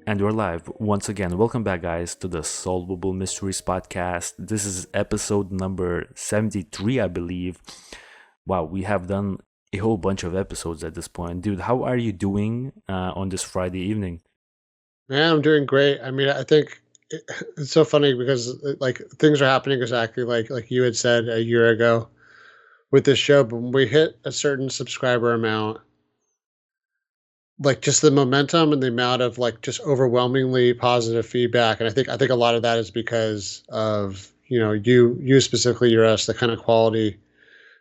And we're live once again. Welcome back, guys, to the Solvable Mysteries Podcast. This is episode number 73, I believe. Wow, we have done a whole bunch of episodes at this point. Dude, how are you doing on this Friday evening? Man, I'm doing great. I mean, I think it's so funny because like things are happening exactly like you had said a year ago with this show. But when we hit a certain subscriber amount, like just the momentum and the amount of like just overwhelmingly positive feedback, and I think a lot of that is because of you specifically, Juras, the kind of quality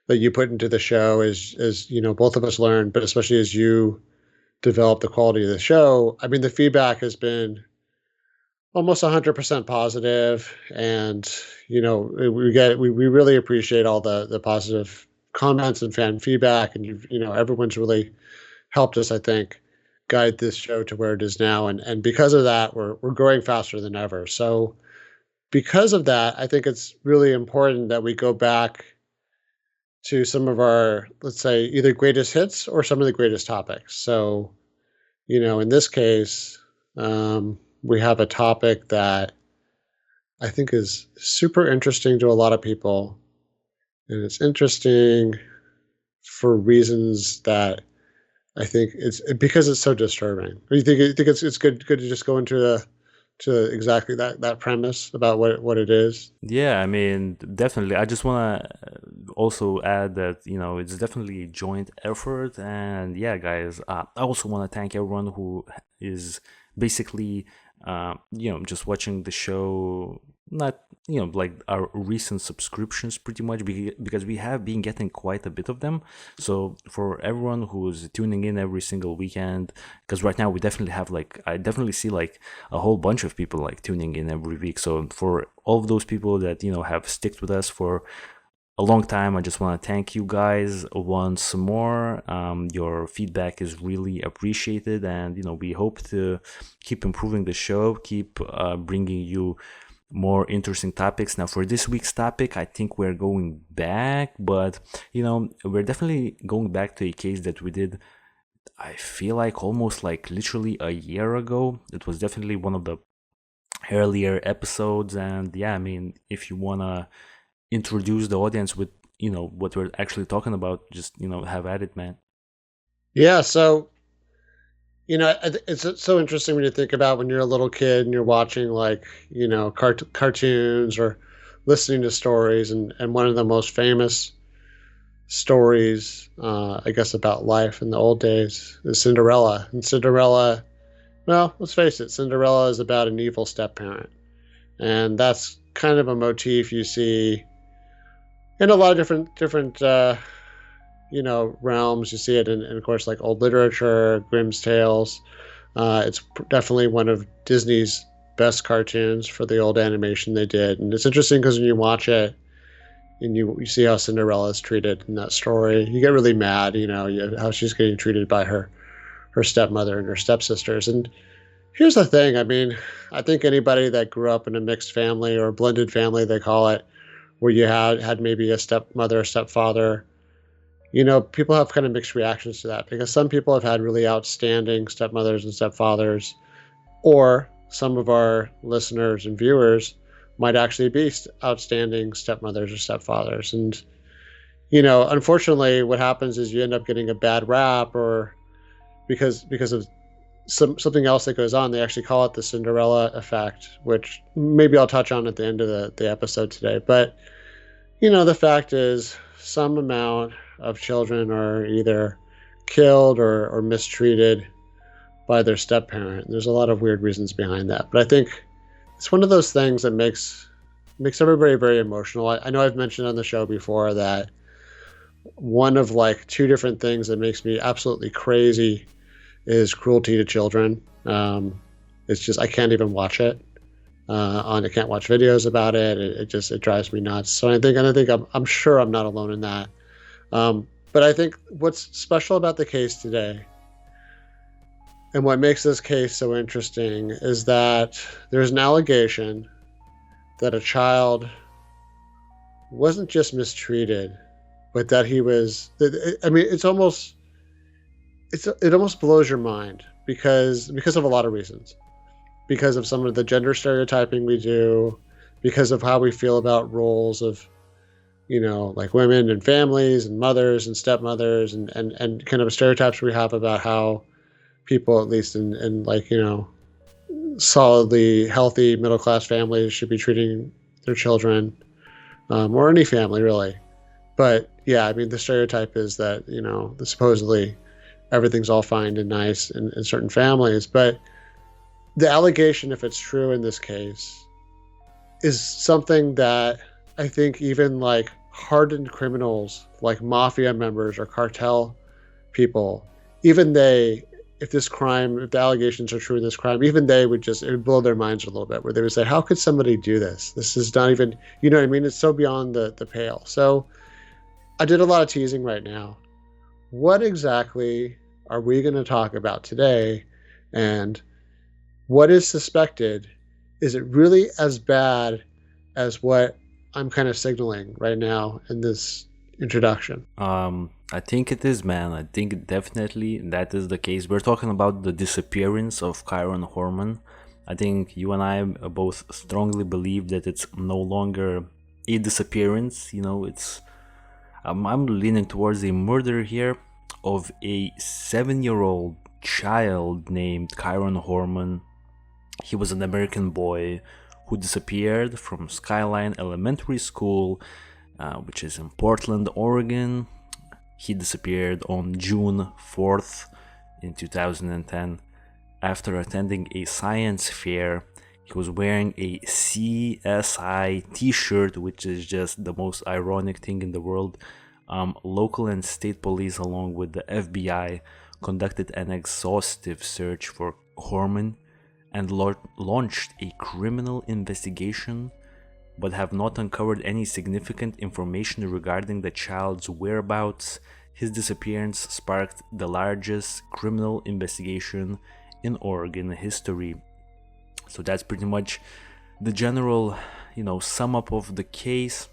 that you put into the show is both of us learn, but especially as you develop the quality of the show. I mean, the feedback has been almost 100% positive, and we really appreciate all the positive comments and fan feedback, and everyone's really helped us, I think, guide this show to where it is now, and because of that, we're growing faster than ever. So because of that, I think it's really important that we go back to some of our, let's say, either greatest hits or some of the greatest topics. So in this case, we have a topic that I think is super interesting to a lot of people. And it's interesting for reasons that I think it's because it's so disturbing. You think it's good to just go into to exactly that premise about what it is? Yeah, I mean, definitely. I just want to also add that, it's definitely a joint effort. And yeah, guys, I also want to thank everyone who is basically, just watching the show, not, like our recent subscriptions pretty much because we have been getting quite a bit of them. So for everyone who's tuning in every single weekend, because right now we definitely have I definitely see like a whole bunch of people like tuning in every week. So for all of those people that, have sticked with us for a long time, I just want to thank you guys once more. Your feedback is really appreciated, and we hope to keep improving the show, keep bringing you more interesting topics. Now, for this week's topic, I think we're going back, but we're definitely going back to a case that we did, I feel like almost like literally a year ago. It was definitely one of the earlier episodes, and yeah, I mean, if you wanna introduce the audience with what we're actually talking about, just have at it, man. Yeah. So it's so interesting when you think about when you're a little kid and you're watching like cartoons or listening to stories, and one of the most famous stories, I guess, about life in the old days is Cinderella. And Cinderella, well, let's face it, Cinderella is about an evil step parent, and that's kind of a motif you see in a lot of different realms. You see it in of course, like old literature, Grimm's tales. It's definitely one of Disney's best cartoons for the old animation they did, and it's interesting because when you watch it and you see how Cinderella is treated in that story, you get really mad. How she's getting treated by her stepmother and her stepsisters. And here's the thing. I mean, I think anybody that grew up in a mixed family or a blended family, they call it, where you had maybe a stepmother, a stepfather, people have kind of mixed reactions to that, because some people have had really outstanding stepmothers and stepfathers, or some of our listeners and viewers might actually be outstanding stepmothers or stepfathers. And, unfortunately, what happens is you end up getting a bad rap, or because of something else that goes on. They actually call it the Cinderella effect, which maybe I'll touch on at the end of the episode today. But, the fact is, some amount of children are either killed or mistreated by their step parent. There's a lot of weird reasons behind that, but I think it's one of those things that makes everybody very emotional. I know I've mentioned on the show before that one of like two different things that makes me absolutely crazy is cruelty to children. It's just, I can't even watch it. I can't watch videos about it. It drives me nuts. So I think I'm sure I'm not alone in that. But I think what's special about the case today, and what makes this case so interesting, is that there's an allegation that a child wasn't just mistreated, but that he was. I mean, it almost blows your mind because of a lot of reasons. because of some of the gender stereotyping we do, because of how we feel about roles of, like women and families and mothers and stepmothers and kind of stereotypes we have about how people, at least in like, solidly healthy middle class families should be treating their children, or any family really. But yeah, I mean, the stereotype is that, supposedly everything's all fine and nice in certain families. But the allegation, if it's true in this case, is something that I think even like hardened criminals, like mafia members or cartel people, even they, if the allegations are true in this crime, even they would it would blow their minds a little bit, where they would say, how could somebody do this? This is not even, you know what I mean? It's so beyond the pale. So I did a lot of teasing right now. What exactly are we going to talk about today? And what is suspected? Is it really as bad as what I'm kind of signaling right now in this introduction? I think it is, man. I think definitely that is the case. We're talking about the disappearance of Kyron Horman. I think you and I both strongly believe that it's no longer a disappearance. It's I'm leaning towards a murder here of a 7-year-old child named Kyron Horman. He was an American boy who disappeared from Skyline Elementary School, which is in Portland, Oregon. He disappeared on June 4th in 2010 after attending a science fair. He was wearing a CSI t-shirt, which is just the most ironic thing in the world. Local and state police, along with the FBI, conducted an exhaustive search for Horman and launched a criminal investigation, but have not uncovered any significant information regarding the child's whereabouts. His disappearance sparked the largest criminal investigation in Oregon history. So that's pretty much the general, sum up of the case.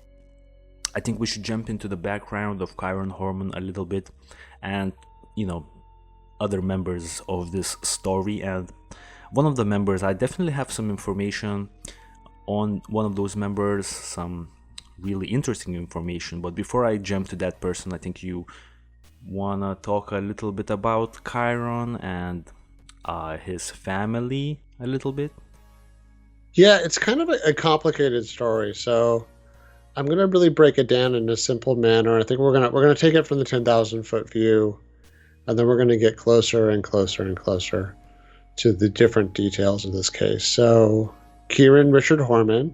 I think we should jump into the background of Kyron Horman a little bit and, other members of this story. And one of the members, I definitely have some information on one of those members, some really interesting information. But before I jump to that person, I think you wanna talk a little bit about Kyron and his family a little bit. Yeah, it's kind of a complicated story, so I'm gonna really break it down in a simple manner. I think we're gonna take it from the 10,000-foot view, and then we're gonna get closer and closer and closer to the different details of this case. So Kyron Richard Horman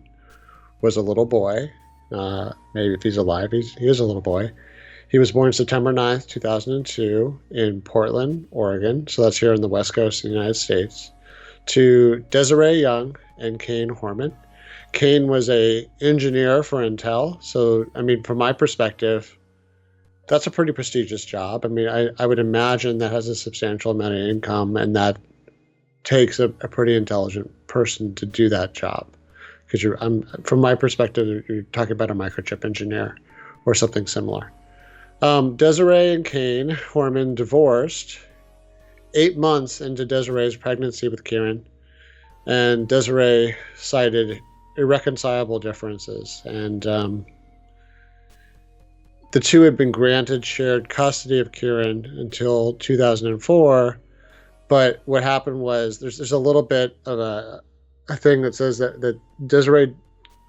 was a little boy. Maybe if he's alive, he is a little boy. He was born September 9th, 2002 in Portland, Oregon. So that's here in the West Coast of the United States. To Desiree Young and Kane Horman. Kane was a engineer for Intel. So, I mean, from my perspective, that's a pretty prestigious job. I mean, I would imagine that has a substantial amount of income, and that takes a pretty intelligent person to do that job. Because from my perspective, you're talking about a microchip engineer or something similar. Desiree and Kane Horman divorced 8 months into Desiree's pregnancy with Kyron, and Desiree cited irreconcilable differences, and the two had been granted shared custody of Kyron until 2004. But what happened was there's a little bit of a thing that says that Desiree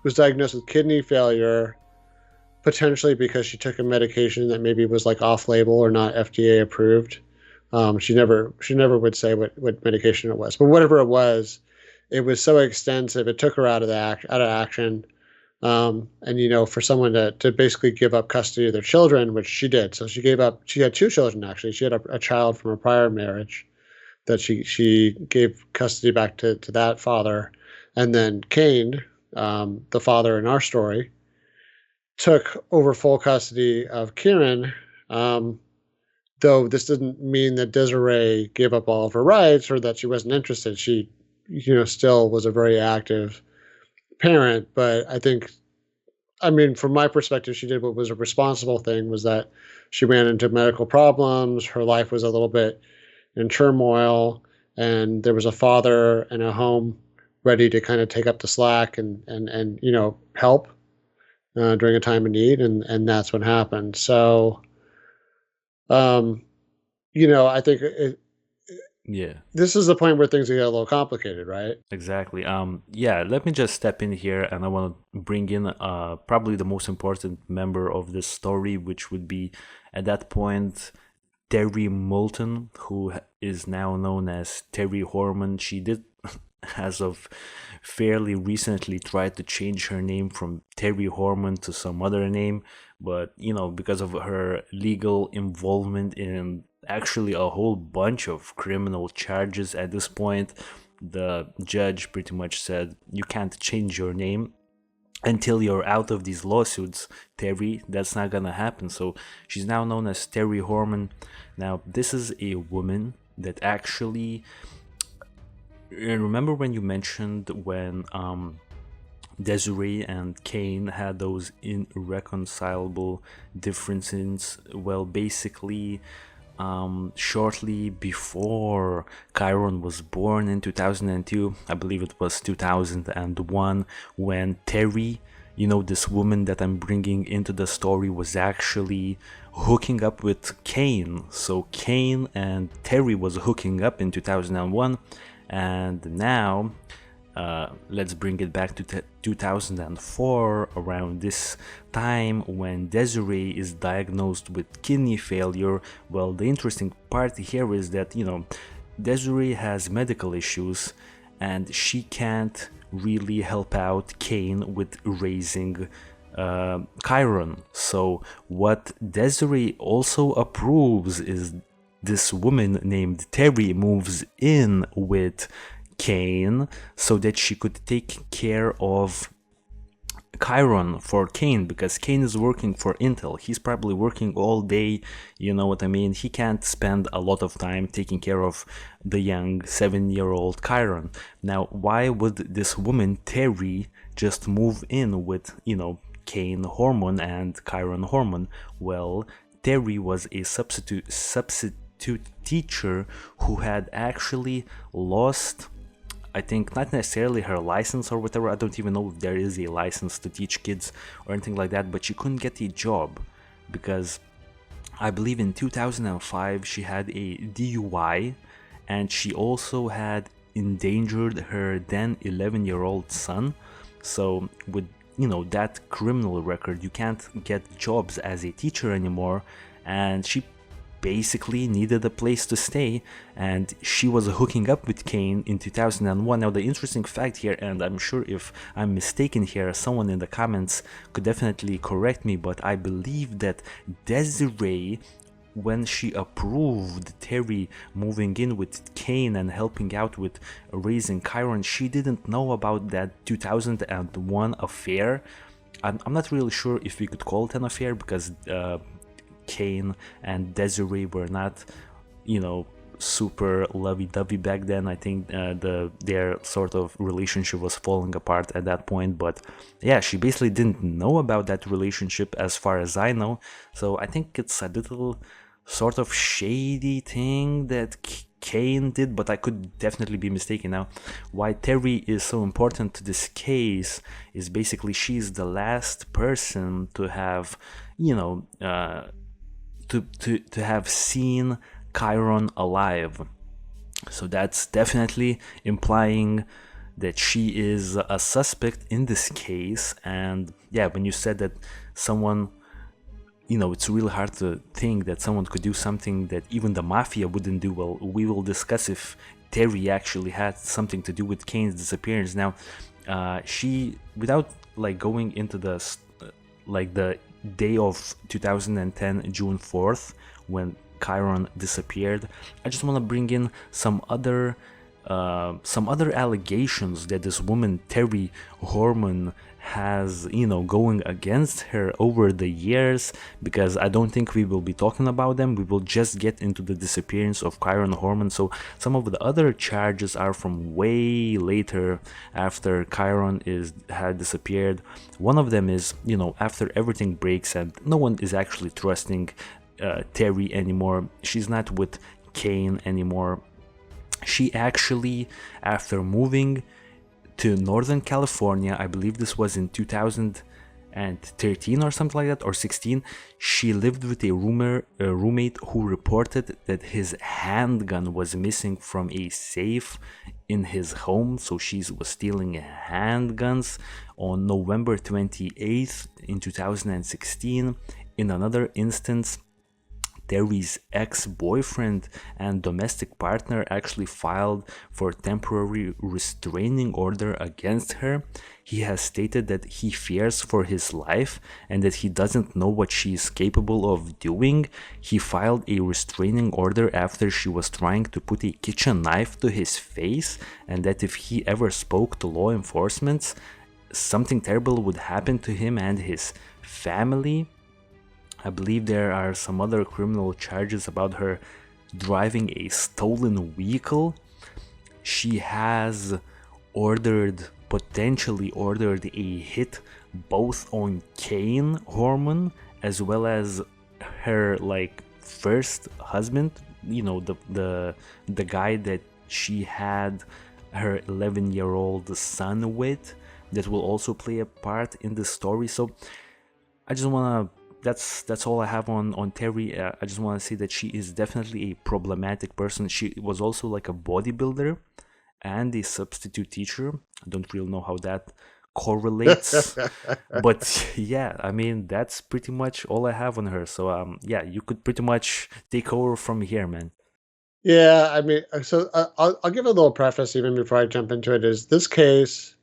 was diagnosed with kidney failure, potentially because she took a medication that maybe was like off-label or not FDA approved. She never would say what medication it was, but whatever it was so extensive it took her out of action. And for someone to basically give up custody of their children, which she did. So she had 2 children actually. She had a child from a prior marriage that she gave custody back to that father, and then Kane, the father in our story, took over full custody of Kyron. Though this didn't mean that Desiree gave up all of her rights or that she wasn't interested. She, still was a very active parent. But from my perspective, she did what was a responsible thing, was that she ran into medical problems. Her life was a little bit in turmoil. and there was a father in a home ready to kind of take up the slack and help during a time of need, and that's what happened. So, um, I think Yeah. this is the point where things get a little complicated, right? Exactly. Yeah, let me just step in here and I want to bring in probably the most important member of this story, which would be at that point Terri Moulton, who is now known as Terri Horman. She did, as of fairly recently, try to change her name from Terri Horman to some other name, but because of her legal involvement in actually a whole bunch of criminal charges at this point, the judge pretty much said you can't change your name until you're out of these lawsuits, Terri. That's not gonna happen. So she's now known as Terri Horman. Now, this is a woman that actually. Remember when you mentioned when Desiree and Cain had those irreconcilable differences? Well, basically, shortly before Kyron was born in 2002, I believe it was 2001, when Terri, this woman that I'm bringing into the story, was actually hooking up with Cain. So Cain and Terri was hooking up in 2001, and now let's bring it back to 2004, around this time when Desiree is diagnosed with kidney failure. Well, the interesting part here is that, Desiree has medical issues and she can't really help out Cain with raising Kyron. So what Desiree also approves is this woman named Terri moves in with Cain so that she could take care of Kyron for Cain, because Cain is working for Intel. He's probably working all day, you know what I mean? He can't spend a lot of time taking care of the young 7-year-old Kyron. Now, why would this woman, Terri, just move in with, Cain Horman and Kyron Horman? Well, Terri was a substitute teacher who had actually lost, I think, not necessarily her license or whatever. I don't even know if there is a license to teach kids or anything like that, but she couldn't get a job because I believe in 2005 she had a DUI, and she also had endangered her then 11-year-old son. So with that criminal record, you can't get jobs as a teacher anymore, and she basically needed a place to stay, and she was hooking up with Cain in 2001. Now, the interesting fact here, and I'm sure if I'm mistaken here, someone in the comments could definitely correct me, but I believe that Desiree, when she approved Terri moving in with Cain and helping out with raising Kyron, she didn't know about that 2001 affair. I'm not really sure if we could call it an affair, because Cain and Desiree were not, super lovey-dovey back then. I think their sort of relationship was falling apart at that point. But yeah, she basically didn't know about that relationship as far as I know. So I think it's a little sort of shady thing that Cain did, but I could definitely be mistaken. Now, why Terri is so important to this case is basically she's the last person to have, to have seen Kyron alive. So that's definitely implying that she is a suspect in this case. And yeah, when you said that someone, it's really hard to think that someone could do something that even the mafia wouldn't do. Well, we will discuss if Terri actually had something to do with Cain's disappearance. Now, she, without going into the day of 2010, June 4th, when Kyron disappeared, I just want to bring in some other allegations that this woman Terri Horman has, going against her over the years, because I don't think we will be talking about them. We will just get into the disappearance of Kyron Horman. So some of the other charges are from way later, after Kyron had disappeared. One of them is, after everything breaks and no one is actually trusting Terri anymore. She's not with Cain anymore. She actually, after moving to Northern California, I believe this was in 2013 or something like that, or 16, she lived with a roommate who reported that his handgun was missing from a safe in his home. So she was stealing handguns. On November 28th in 2016, in another instance, Terri's ex-boyfriend and domestic partner actually filed for temporary restraining order against her. He has stated that he fears for his life and that he doesn't know what she is capable of doing. He filed a restraining order after she was trying to put a kitchen knife to his face, and that if he ever spoke to law enforcement, something terrible would happen to him and his family. I believe there are some other criminal charges about her driving a stolen vehicle. She has potentially ordered a hit both on Kyron Horman as well as her first husband, the guy that she had her 11-year-old son with, that will also play a part in the story. So I just want to that's all I have on Terri. I just want to say that she is definitely a problematic person. She was also like a bodybuilder and a substitute teacher. I don't really know how that correlates, but yeah, I mean, that's pretty much all I have on her. So yeah, you could pretty much take over from here, man. Yeah, I mean, so I'll give a little preface even before I jump into it. Is this case?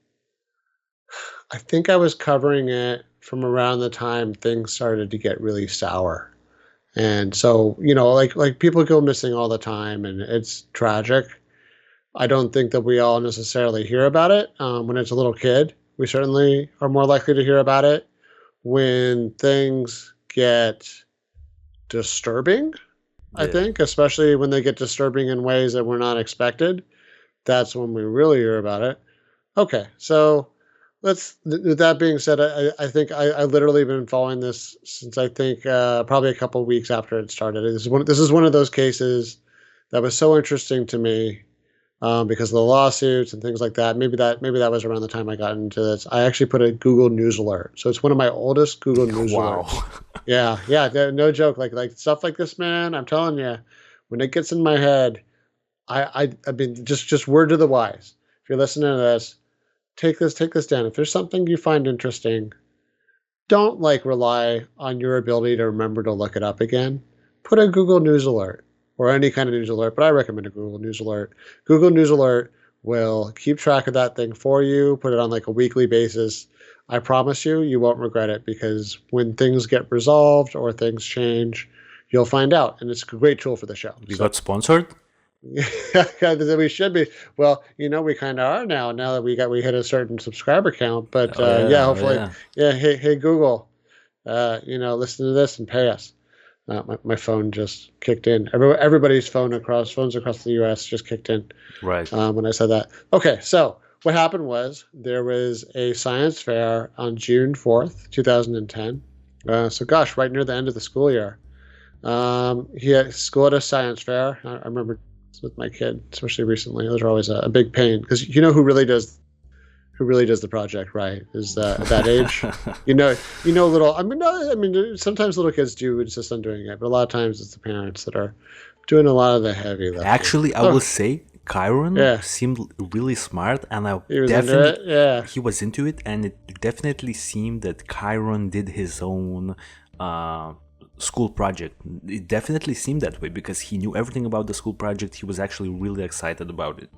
I think I was covering it from around the time things started to get really sour. And so, like people go missing all the time and it's tragic. I don't think that we all necessarily hear about it when it's a little kid. We certainly are more likely to hear about it when things get disturbing, I think, especially when they get disturbing in ways that were not expected. That's when we really hear about it. Okay, so with that being said, I think I literally been following this since I think probably a couple of weeks after it started. This is one of those cases that was so interesting to me because of the lawsuits and things like that. Maybe that was around the time I got into this. I actually put a Google News alert, so it's one of my oldest Google News alerts. Yeah, no joke. Like stuff like this, man. I'm telling you, when it gets in my head, I mean, just word to the wise. If you're listening to this, take this down. If there's something you find interesting, don't rely on your ability to remember to look it up again. Put a Google News alert or any kind of news alert, but I recommend a Google News alert. Google News alert will keep track of that thing for you, put it on a weekly basis. I promise you won't regret it, because when things get resolved or things change, you'll find out. And it's a great tool for the show. We got sponsored? We should be. Well, we kind of are now that we hit a certain subscriber count. But hopefully, Hey Google, listen to this and pay us. My phone just kicked in. Everybody's phones across the U.S. just kicked in. Right. When I said that. Okay, so what happened was there was a science fair on June 4th, 2010. So gosh, right near the end of the school year. He had school at a science fair. I remember with my kid, especially recently. Those are always a big pain, because who really does the project right is at that age. Little. I mean, sometimes little kids do insist on doing it, but a lot of times it's the parents that are doing a lot of the heavy lifting. Actually, I will say Kyron seemed really smart, and he was into it, and it definitely seemed that Kyron did his own school project. It definitely seemed that way, because he knew everything about the school project. He was actually really excited about it.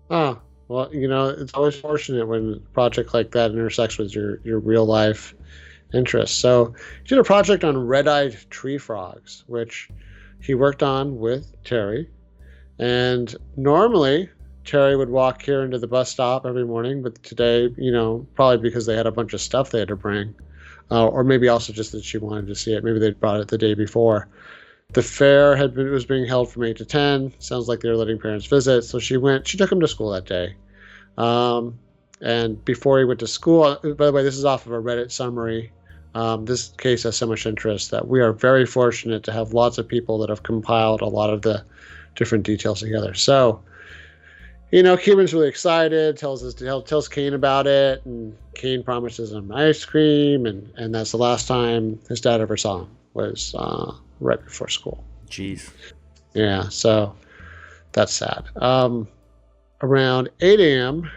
Oh, well, it's always fortunate when a project like that intersects with your real life interests. So he did a project on red-eyed tree frogs, which he worked on with Terri. And normally Terri would walk here into the bus stop every morning, but today, probably because they had a bunch of stuff they had to bring, or maybe also just that she wanted to see it. Maybe they'd brought it the day before. The fair was being held from 8 to 10. Sounds like they were letting parents visit. So she took him to school that day. And before he went to school, by the way, this is off of a Reddit summary. This case has so much interest that we are very fortunate to have lots of people that have compiled a lot of the different details together. So Kieran's really excited, tells Kane about it, and Kane promises him ice cream, and that's the last time his dad ever saw him, was right before school. Jeez. Yeah, so that's sad. Around 8 a.m.,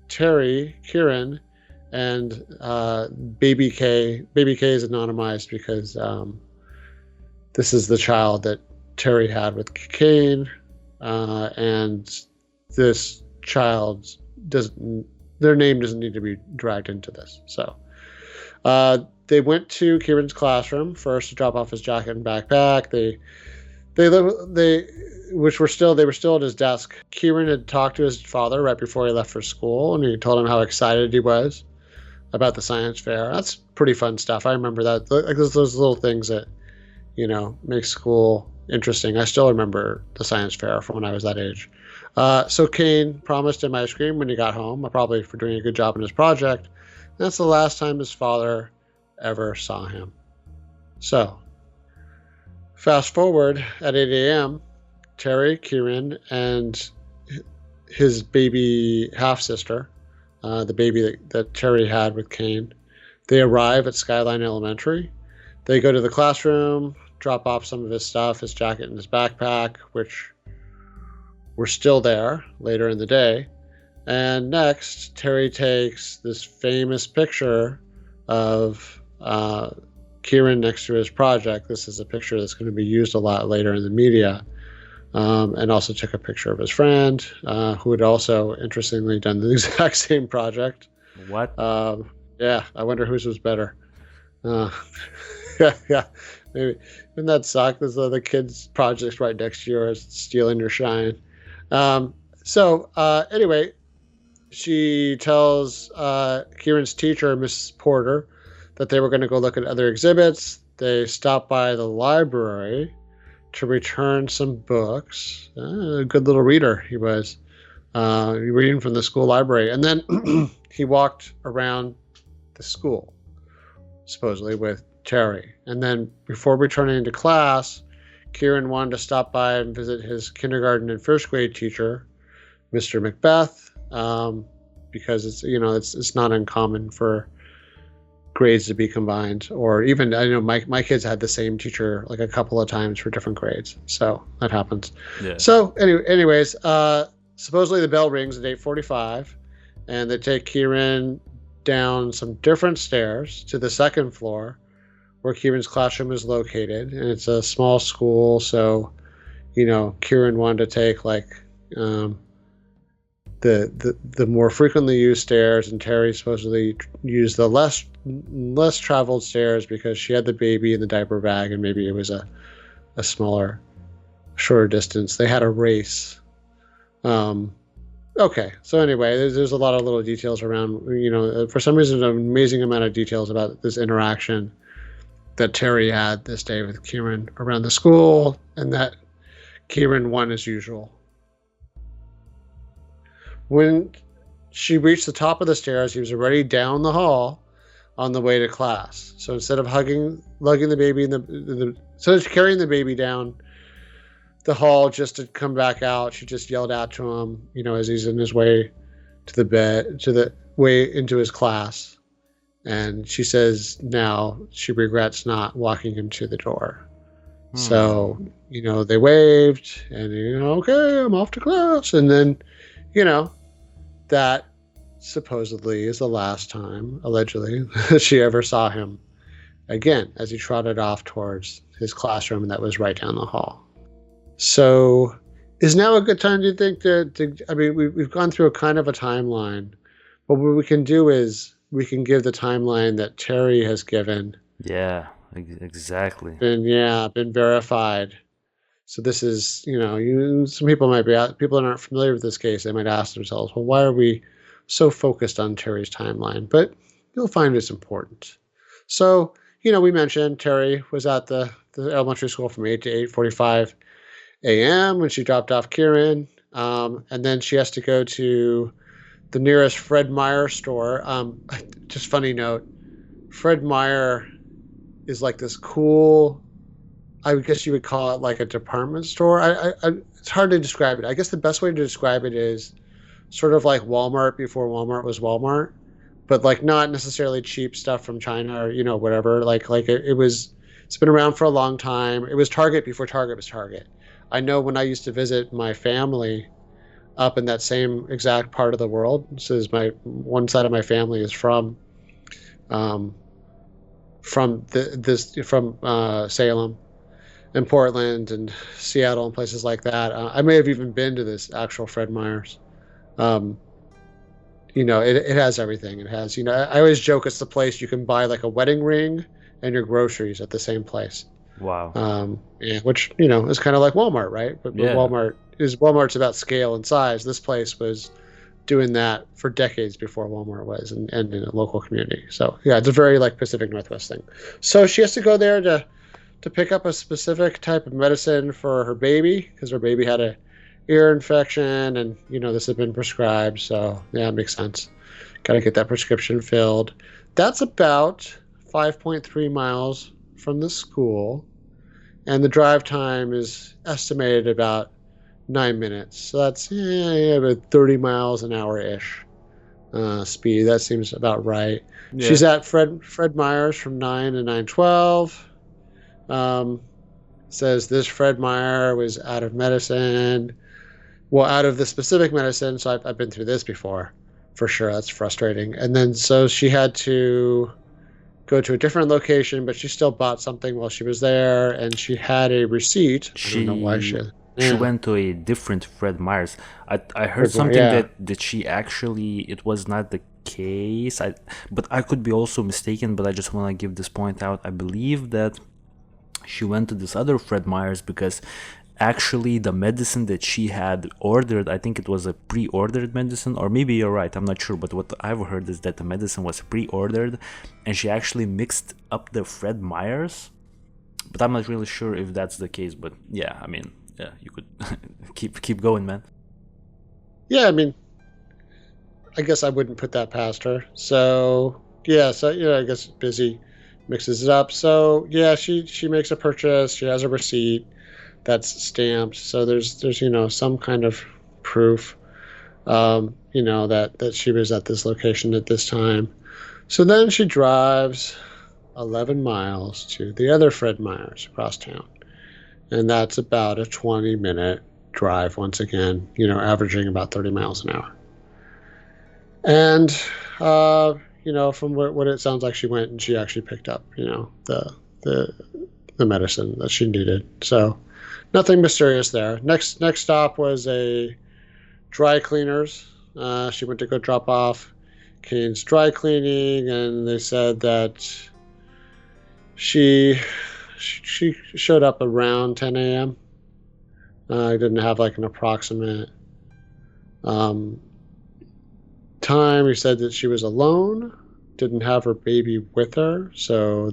Terri, Kyron, and Baby K is anonymized because this is the child that Terri had with Kane, and this child their name doesn't need to be dragged into this. So they went to Kieran's classroom first to drop off his jacket and backpack. They were still at his desk. Kyron had talked to his father right before he left for school, and he told him how excited he was about the science fair. That's pretty fun stuff. I remember that. Like those little things that, make school interesting. I still remember the science fair from when I was that age. So Kane promised him ice cream when he got home, probably for doing a good job in his project. That's the last time his father ever saw him. So, fast forward at 8 a.m., Terri, Kyron, and his baby half-sister, the baby that Terri had with Kane, they arrive at Skyline Elementary. They go to the classroom, drop off some of his stuff, his jacket and his backpack, which were still there later in the day. And next, Terri takes this famous picture of Kyron next to his project. This is a picture that's going to be used a lot later in the media. And also took a picture of his friend, who had also, interestingly, done the exact same project. What? Yeah, I wonder whose was better. Yeah, maybe. Wouldn't that suck? There's the kids' projects right next to yours, stealing your shine. Anyway, she tells Kieran's teacher, Miss Porter, that they were going to go look at other exhibits. They stopped by the library to return some books. A good little reader he was, reading from the school library. And then he walked around the school, supposedly with Terri. And then before returning to class, Kyron wanted to stop by and visit his kindergarten and first grade teacher, Mr. Macbeth, because it's not uncommon for grades to be combined, or even I know my kids had the same teacher like a couple of times for different grades, so that happens. Yeah. So anyways, supposedly the bell rings at 8:45, and they take Kyron down some different stairs to the second floor, where Kyron's classroom is located, and it's a small school, so Kyron wanted to take the more frequently used stairs, and Terri supposedly used the less traveled stairs because she had the baby in the diaper bag, and maybe it was a smaller, shorter distance. They had a race. Okay, so anyway, there's a lot of little details around. For some reason, an amazing amount of details about this interaction that Terri had this day with Kyron around the school, and that Kyron won as usual. When she reached the top of the stairs, he was already down the hall on the way to class. So instead of lugging the baby instead of carrying the baby down the hall just to come back out, she just yelled out to him, as he's in his way to the way into his class. And she says now she regrets not walking him to the door. So, they waved and, okay, I'm off to class. And then, that supposedly is the last time, allegedly, she ever saw him again as he trotted off towards his classroom that was right down the hall. So is now a good time, do you think, we've gone through a kind of a timeline, but what we can do is we can give the timeline that Terri has given. Yeah, exactly. Been verified. So this is, some people people that aren't familiar with this case, they might ask themselves, well, why are we so focused on Terri's timeline? But you'll find it's important. So, we mentioned Terri was at the elementary school from 8 to 8:45 a.m. when she dropped off Kyron. And then she has to go to the nearest Fred Meyer store. Just funny note, Fred Meyer is like this cool, I guess you would call it like a department store. It's hard to describe it. I guess the best way to describe it is sort of like Walmart before Walmart was Walmart, but like not necessarily cheap stuff from China or whatever. Like it's been around for a long time. It was Target before Target was Target. I know when I used to visit my family up in that same exact part of the world. So my one side of my family is um, from Salem and Portland and Seattle and places like that. I may have even been to this actual Fred Meyer's. Um, it has everything. It has, I always joke it's the place you can buy like a wedding ring and your groceries at the same place. Wow. Yeah, which, is kind of like Walmart, right? But Yeah. Walmart's about scale and size. This place was doing that for decades before Walmart was and in a local community. So yeah, it's a very like Pacific Northwest thing. So she has to go there to pick up a specific type of medicine for her baby because her baby had a ear infection and this had been prescribed. So yeah, it makes sense. Got to get that prescription filled. That's about 5.3 miles from the school, and the drive time is estimated about 9 minutes. So that's about 30 miles an hour ish speed. That seems about right. Yeah. She's at Fred Meyer's from 9 to 9:12. Says this Fred Meyer was out of medicine. Well, out of the specific medicine. So I've been through this before, for sure. That's frustrating. And then so she had to go to a different location, but she still bought something while she was there, and she had a receipt. I don't know why she went to a different Fred Meyer's. I heard something that she actually, it was not the case, but I could be also mistaken, but I just want to give this point out. I believe that she went to this other Fred Meyer's because actually the medicine that she had ordered, I think it was a pre-ordered medicine, or maybe you're right, I'm not sure, but what I've heard is that the medicine was pre-ordered and she actually mixed up the Fred Meyer's, but I'm not really sure if that's the case. But yeah, I mean, yeah, you could keep going, man. Yeah, I mean, I guess I wouldn't put that past her. So yeah, I guess busy mixes it up. So yeah, she makes a purchase, she has a receipt that's stamped, so there's some kind of proof that she was at this location at this time. So then she drives 11 miles to the other Fred Meyer's across town, and that's about a 20-minute drive once again, averaging about 30 miles an hour. And from what it sounds like, she went and she actually picked up the medicine that she needed. So nothing mysterious there. Next stop was a dry cleaners. She went to go drop off Kane's dry cleaning, and they said that she showed up around 10 a.m. I didn't have like an approximate time. He said that she was alone, didn't have her baby with her, so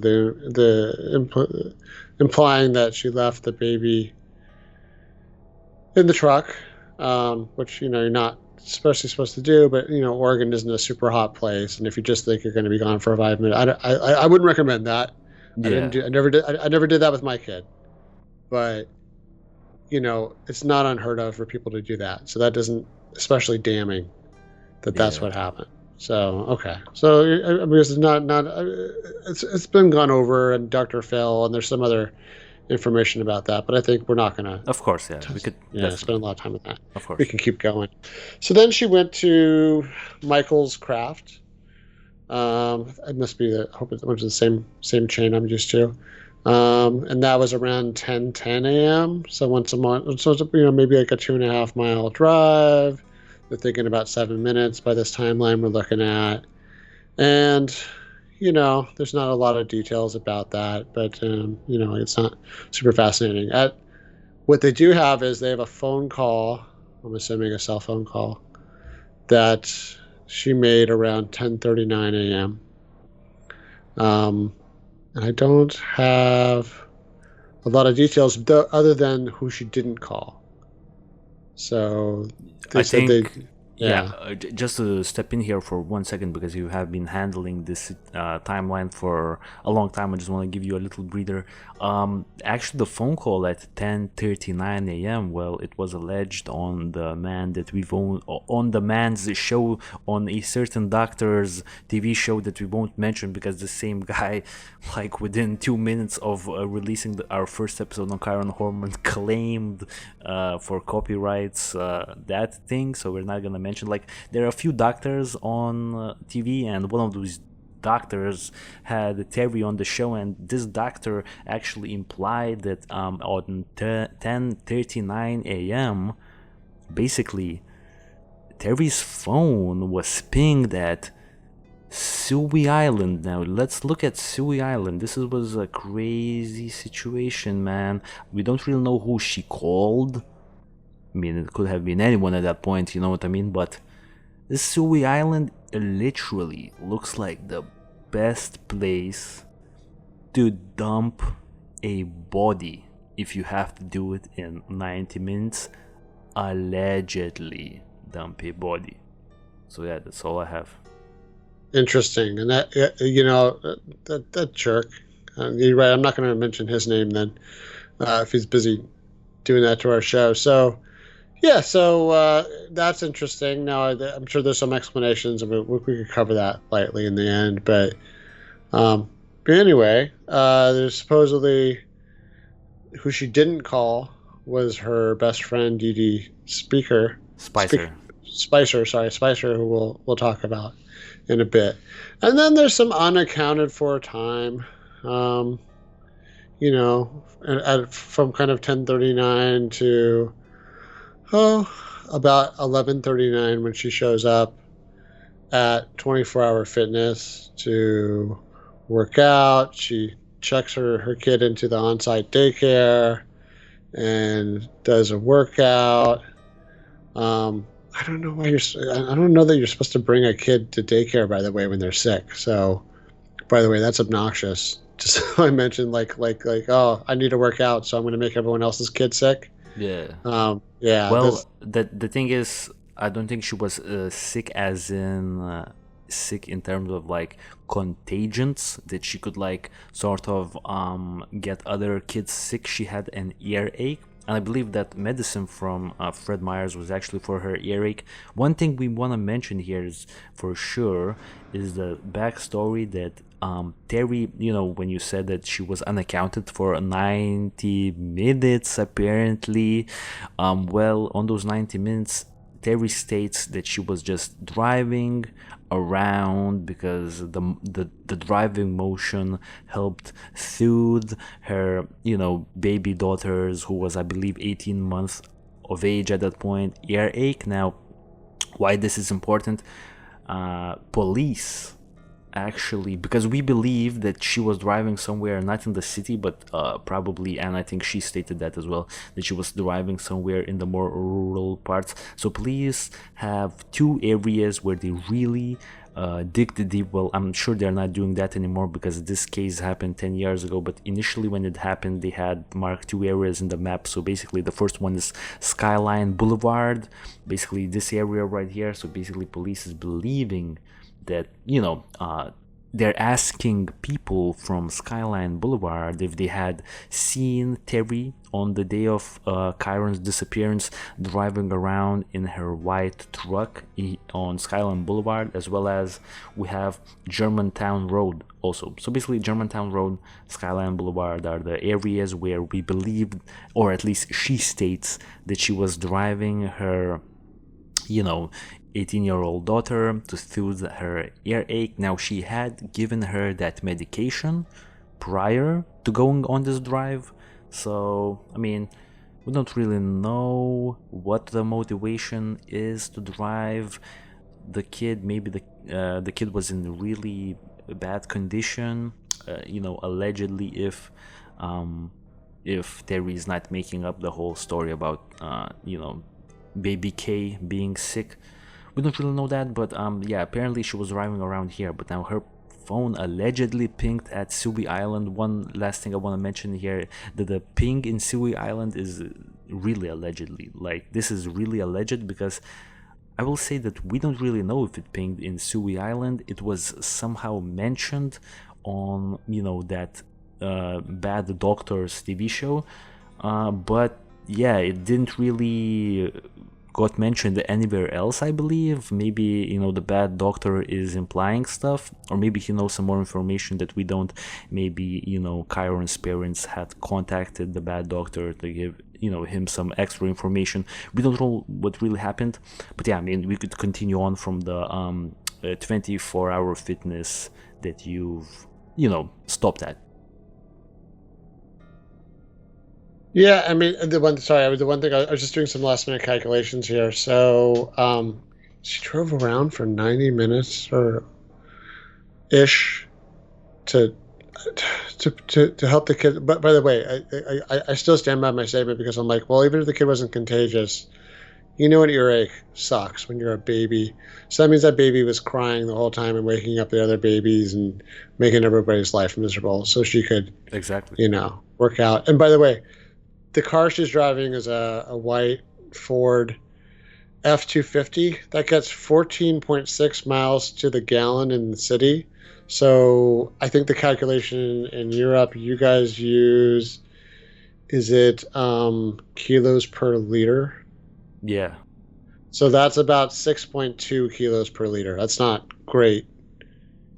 implying that she left the baby in the truck, which you're not especially supposed to do, but Oregon isn't a super hot place, and if you just think you're going to be gone for 5 minutes, I wouldn't recommend that. Yeah. I never did that with my kid, but it's not unheard of for people to do that, so that doesn't especially damning that's what happened. So okay, so because it's been gone over, and Dr. Phil, and there's some other information about that, but I think we're not gonna. Of course, yeah, we could. Spend a lot of time with that. Of course, we can keep going. So then she went to Michael's Craft. It must be I hope it went to the same chain I'm used to, and that was around 10 a.m. So once a month, so maybe like a 2.5 mile drive. They're thinking about 7 minutes by this timeline we're looking at. And, there's not a lot of details about that, but, it's not super fascinating. What they do have is they have a phone call, I'm assuming a cell phone call, that she made around 10:39 a.m. And I don't have a lot of details other than who she didn't call. So Yeah, Yeah. just to step in here for 1 second, because you have been handling this timeline for a long time. I just want to give you a little breather. Actually, the phone call at 10:39 a.m. Well, it was alleged on the man that we've on the man's show, on a certain doctor's TV show that we won't mention, because the same guy, like within 2 minutes of releasing our first episode on Kyron Horman, claimed for copyrights that thing. So we're not gonna mention. Like, there are a few doctors on TV, and one of those doctors had Terri on the show, and this doctor actually implied that on 10:39 a.m. basically Terri's phone was pinged at Suey Island. Now let's look at Suey Island. Was a crazy situation, man. We don't really know who she called. I mean, it could have been anyone at that point, you know what I mean? But this Suey Island literally looks like the best place to dump a body if you have to do it in 90 minutes. Allegedly dump a body. So yeah, that's all I have. Interesting. And that, that jerk. You're right. I'm not going to mention his name then, if he's busy doing that to our show. So, yeah, so that's interesting. Now, I'm sure there's some explanations. I mean, we could cover that lightly in the end. But anyway, there's supposedly who she didn't call was her best friend, Dee Dee Spicer, who we'll talk about in a bit. And then there's some unaccounted for time, from kind of 10:39 to about 11:39 when she shows up at 24-Hour Fitness to work out. She checks her kid into the on-site daycare and does a workout. I don't know why I don't know that you're supposed to bring a kid to daycare, by the way, when they're sick. So, by the way, that's obnoxious. Just so I mentioned, oh, I need to work out, so I'm going to make everyone else's kid sick. Yeah. Yeah. Well, the thing is, I don't think she was sick as in sick in terms of like contagions, that she could like sort of get other kids sick. She had an earache. And I believe that medicine from Fred Meyers was actually for her earache. One thing we want to mention here is, for sure, is the backstory that Terri, when you said that she was unaccounted for 90 minutes, apparently, well, on those 90 minutes, Terri states that she was just driving around because the driving motion helped soothe her baby daughters, who was, I believe, 18 months of age at that point, earache. Now, why this is important, police actually, because we believe that she was driving somewhere not in the city, but probably, and I think she stated that as well, that she was driving somewhere in the more rural parts. So police have two areas where they really dig the deep. Well, I'm sure they're not doing that anymore because this case happened 10 years ago, but initially when it happened, they had marked two areas in the map. So basically the first one is Skyline Boulevard, basically this area right here. So basically police is believing that they're asking people from Skyline Boulevard if they had seen Terri on the day of Kyron's disappearance driving around in her white truck on Skyline Boulevard, as well as we have Germantown Road also. So basically Germantown Road, Skyline Boulevard are the areas where we believe, or at least she states, that she was driving her 18-year-old daughter to soothe her earache. Now, she had given her that medication prior to going on this drive, so I mean, we don't really know what the motivation is to drive the kid. Maybe the kid was in really bad condition, allegedly, if Terri is not making up the whole story about baby K being sick. We don't really know that, but apparently she was driving around here. But now her phone allegedly pinged at Suey Island. One last thing I want to mention here, that the ping in Suey Island is really allegedly. Like, this is really alleged because I will say that we don't really know if it pinged in Sui Island. It was somehow mentioned on, that Bad Doctors TV show, but yeah, it didn't really got mentioned anywhere else, I believe. Maybe, the bad doctor is implying stuff, or maybe he knows some more information that we don't. Maybe, Kyron's parents had contacted the bad doctor to give, him some extra information. We don't know what really happened, but yeah, I mean, we could continue on from the 24-hour fitness that you've, stopped at. Yeah, I mean, the one thing I was just doing some last minute calculations here. So, she drove around for 90 minutes or ish to help the kid. But by the way, I still stand by my statement, because I'm like, well, even if the kid wasn't contagious, an earache sucks when you're a baby. So that means that baby was crying the whole time and waking up the other babies and making everybody's life miserable. So she could, exactly, work out. And by the way, the car she's driving is a white Ford F-250 that gets 14.6 miles to the gallon in the city. So I think the calculation in Europe, you guys use, is it kilos per liter? Yeah. So that's about 6.2 kilos per liter. That's not great.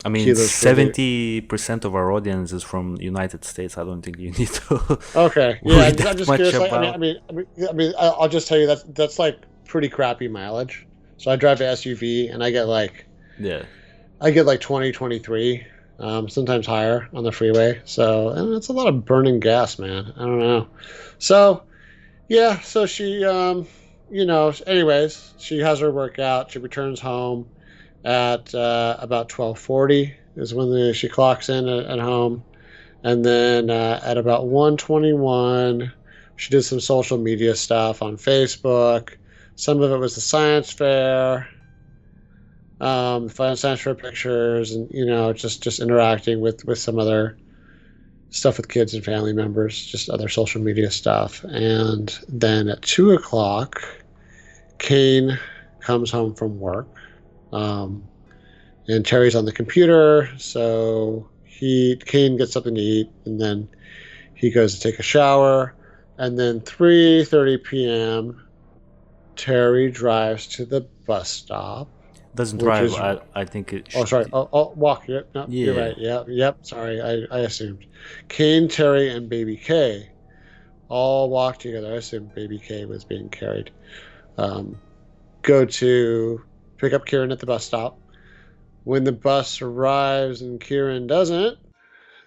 I mean, 70% of our audience is from the United States. I don't think you need to. Okay. Yeah, worry I'm that just much curious. about. I mean, I'll just tell you that's like pretty crappy mileage. So I drive an SUV and I get like 20, 23, sometimes higher on the freeway. So it's a lot of burning gas, man. I don't know. So yeah, so she, anyways, she has her workout. She returns home at about 12:40 is when she clocks in at home. And then at about 1:21, she did some social media stuff on Facebook. Some of it was the science fair, science fair pictures, and just interacting with some other stuff with kids and family members, just other social media stuff. And then at 2:00, Kane comes home from work, and Terry's on the computer, so Kane gets something to eat, and then he goes to take a shower. And then 3:30 p.m., Terry drives to the bus stop. Doesn't drive. I think it should. Oh, sorry. Oh, walk. Yep. No, yeah. You're right. Yep. Sorry. I assumed. Kane, Terry, and baby K all walk together. I assumed baby K was being carried. Go to pick up Kieran at the bus stop. When the bus arrives and Kieran doesn't,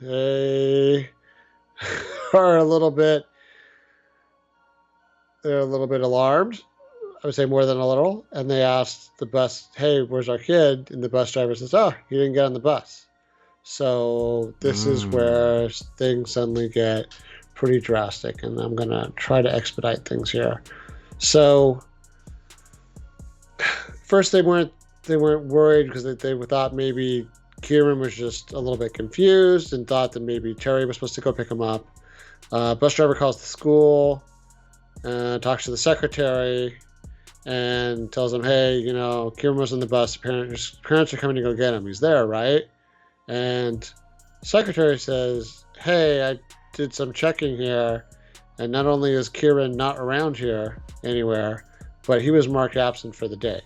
they are a little bit alarmed. I would say more than a little. And they asked the bus, hey, where's our kid? And the bus driver says, oh, he didn't get on the bus. So this is where things suddenly get pretty drastic. And I'm going to try to expedite things here. So first they weren't worried, because they thought maybe Kyron was just a little bit confused and thought that maybe Terry was supposed to go pick him up. Bus driver calls the school and talks to the secretary and tells them, hey, Kyron was on the bus. Parents are coming to go get him. He's there, right? And secretary says, hey, I did some checking here, and not only is Kyron not around here anywhere, but he was marked absent for the day.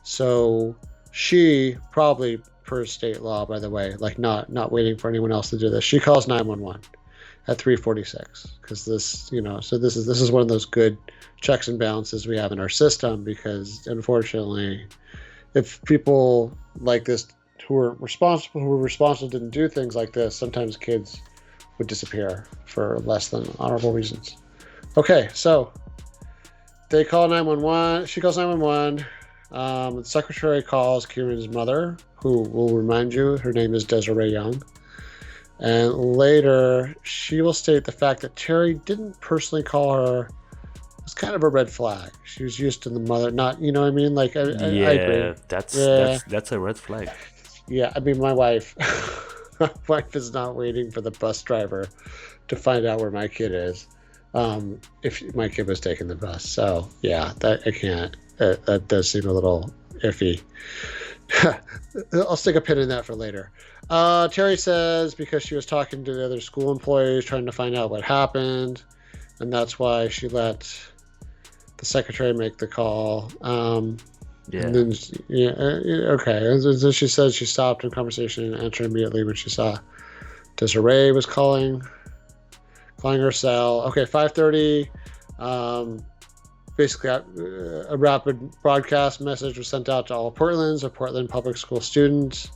So she probably, per state law, by the way, like not waiting for anyone else to do this, she calls 911 at 3:46, because this, so this is one of those good checks and balances we have in our system, because unfortunately, if people like this who were responsible didn't do things like this, sometimes kids would disappear for less than honorable reasons. Okay, so they call 911. She calls 911. The secretary calls Kieran's mother, who will remind you, her name is Desiree Young. And later, she will state the fact that Terry didn't personally call her was kind of a red flag. She was used to the mother, not, you know what I mean? Like, I agree. That's a red flag. Yeah, I mean, my wife is not waiting for the bus driver to find out where my kid is, if my kid was taking the bus. So, yeah, that I can't. that does seem a little iffy. I'll stick a pin in that for later. Terry says because she was talking to the other school employees trying to find out what happened, and that's why she let the secretary make the call. Yeah. And then, okay. And then she says she stopped in conversation and answered immediately when she saw Desiree was calling her cell. Okay, 5:30. Basically, a rapid broadcast message was sent out to all Portland's or Portland public school students,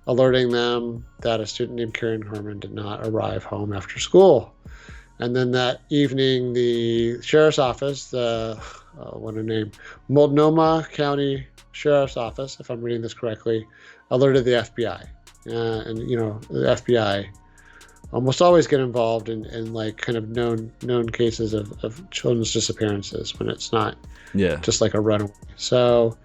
alerting them that a student named Kyron Horman did not arrive home after school. And then that evening, the sheriff's office, what a name, Multnomah County Sheriff's Office, if I'm reading this correctly, alerted the FBI. And the FBI almost always get involved in like kind of known cases of children's disappearances when it's not just like a runaway. So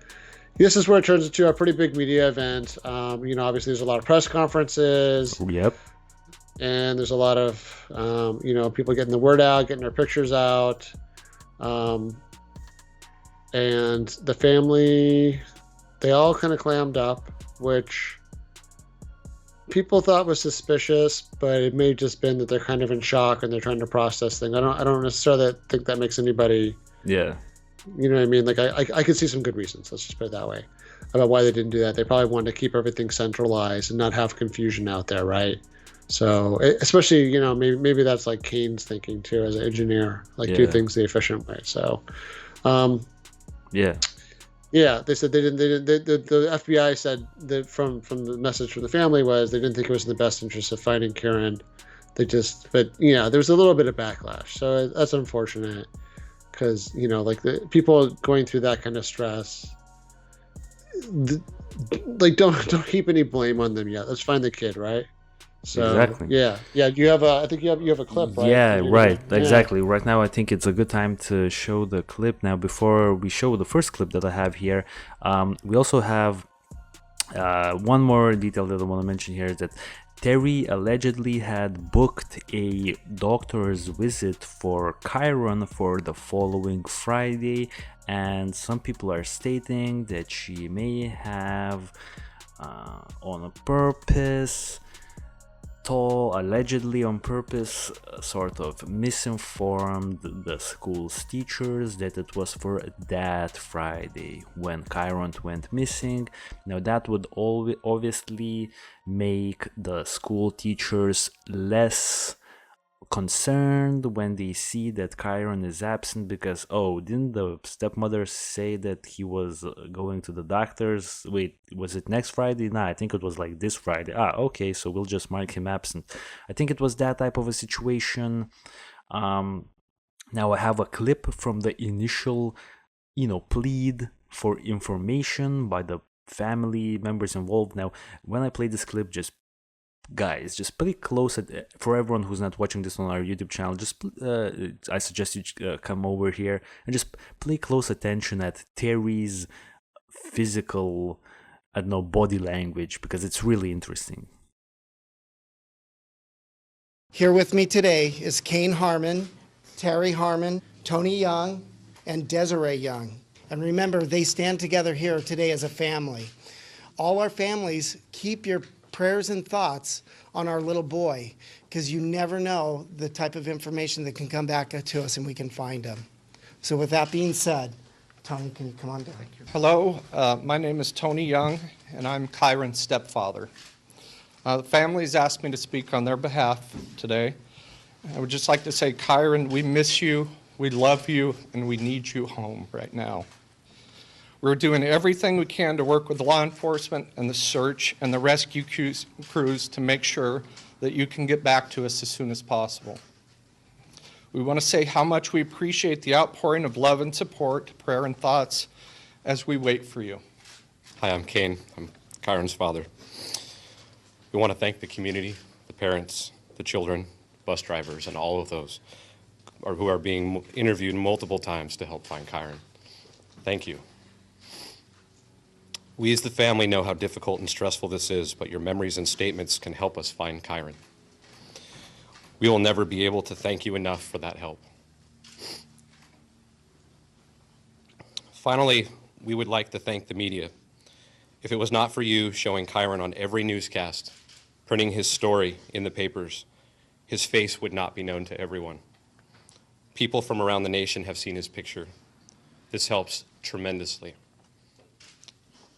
this is where it turns into a pretty big media event. Obviously there's a lot of press conferences. Yep. And there's a lot of, people getting the word out, getting their pictures out. And the family, they all kind of clammed up, which people thought was suspicious, but it may have just been that they're kind of in shock and they're trying to process things. I don't necessarily think that makes anybody. Yeah. You know what I mean? Like I could see some good reasons. Let's just put it that way about why they didn't do that. They probably wanted to keep everything centralized and not have confusion out there, right? So especially maybe that's like Kane's thinking too as an engineer, like do things the efficient way. So, yeah, they said they didn't. The FBI said that from the message from the family was they didn't think it was in the best interest of finding Kyron. But there was a little bit of backlash, so that's unfortunate because like the people going through that kind of stress, like don't heap any blame on them yet. Let's find the kid, right? So, exactly. Yeah. You have I think you have a clip, right? Yeah, right. Exactly. Right now, I think it's a good time to show the clip. Now, before we show the first clip that I have here, we also have one more detail that I want to mention here is that Terri allegedly had booked a doctor's visit for Kyron for the following Friday, and some people are stating that she may have, on a purpose, allegedly on purpose, sort of misinformed the school's teachers that it was for that Friday when Kyron went missing. Now that would obviously make the school teachers less concerned when they see that Kyron is absent because didn't the stepmother say that he was going to the doctor's? Wait, was it next Friday? Nah, I think it was like this Friday. Okay, so we'll just mark him absent. I think it was that type of a situation. Now I have a clip from the initial plead for information by the family members involved. Now when I play this clip, guys, just play close for everyone who's not watching this on our YouTube channel. I suggest you come over here and just play close attention at Terry's physical, body language because it's really interesting. Here with me today is Kyron Horman, Terri Horman, Tony Young, and Desiree Young. And remember, they stand together here today as a family. All our families, keep your prayers and thoughts on our little boy, because you never know the type of information that can come back to us and we can find him. So with that being said, Tony, can you come on down? Hello, my name is Tony Young, and I'm Kyron's stepfather. The family's asked me to speak on their behalf today. I would just like to say, Kyron, we miss you, we love you, and we need you home right now. We're doing everything we can to work with law enforcement and the search and the rescue crews to make sure that you can get back to us as soon as possible. We want to say how much we appreciate the outpouring of love and support, prayer and thoughts as we wait for you. Hi, I'm Kane. I'm Kyron's father. We want to thank the community, the parents, the children, bus drivers, and all of those who are being interviewed multiple times to help find Kyron. Thank you. We as the family know how difficult and stressful this is, but your memories and statements can help us find Kyron. We will never be able to thank you enough for that help. Finally, we would like to thank the media. If it was not for you showing Kyron on every newscast, printing his story in the papers, his face would not be known to everyone. People from around the nation have seen his picture. This helps tremendously.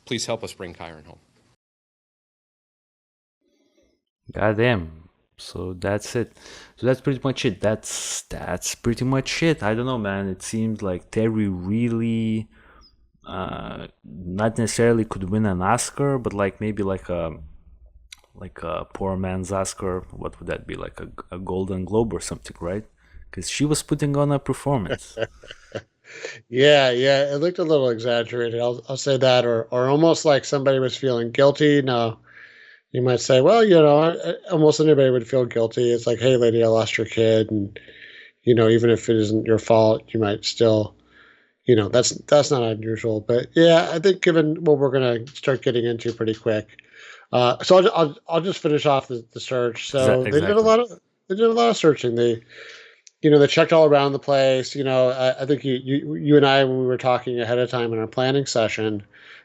Please help us bring Kyron home. Goddamn. So that's it. So that's pretty much it. That's pretty much it. I don't know, man. It seems like Terri really not necessarily could win an Oscar, but like maybe like a poor man's Oscar. What would that be? Like a Golden Globe or something, right? Because she was putting on a performance. Yeah, it looked a little exaggerated. I'll say that, or almost like somebody was feeling guilty. Now, you might say, well, almost anybody would feel guilty. It's like, hey, lady, I lost your kid, and even if it isn't your fault, you might still, that's not unusual. But yeah, I think given what we're gonna start getting into pretty quick, so I'll just finish off the search. So Exactly. they did a lot of searching. They checked all around the place. I think you and I, when we were talking ahead of time in our planning session,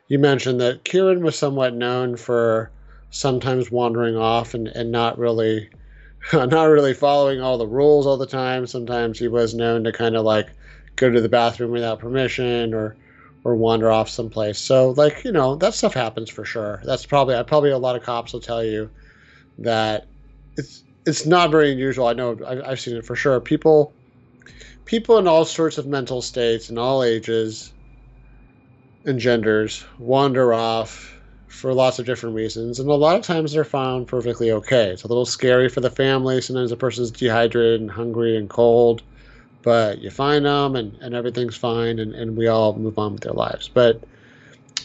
you mentioned that Kyron was somewhat known for sometimes wandering off and not really following all the rules all the time. Sometimes he was known to kind of like go to the bathroom without permission or wander off someplace. So like, that stuff happens for sure. That's probably a lot of cops will tell you that it's not very unusual. I know I've seen it for sure. People in all sorts of mental states and all ages and genders wander off for lots of different reasons, and a lot of times they're found perfectly okay. It's a little scary for the family. Sometimes the person's dehydrated and hungry and cold, but you find them and everything's fine, and we all move on with their lives. But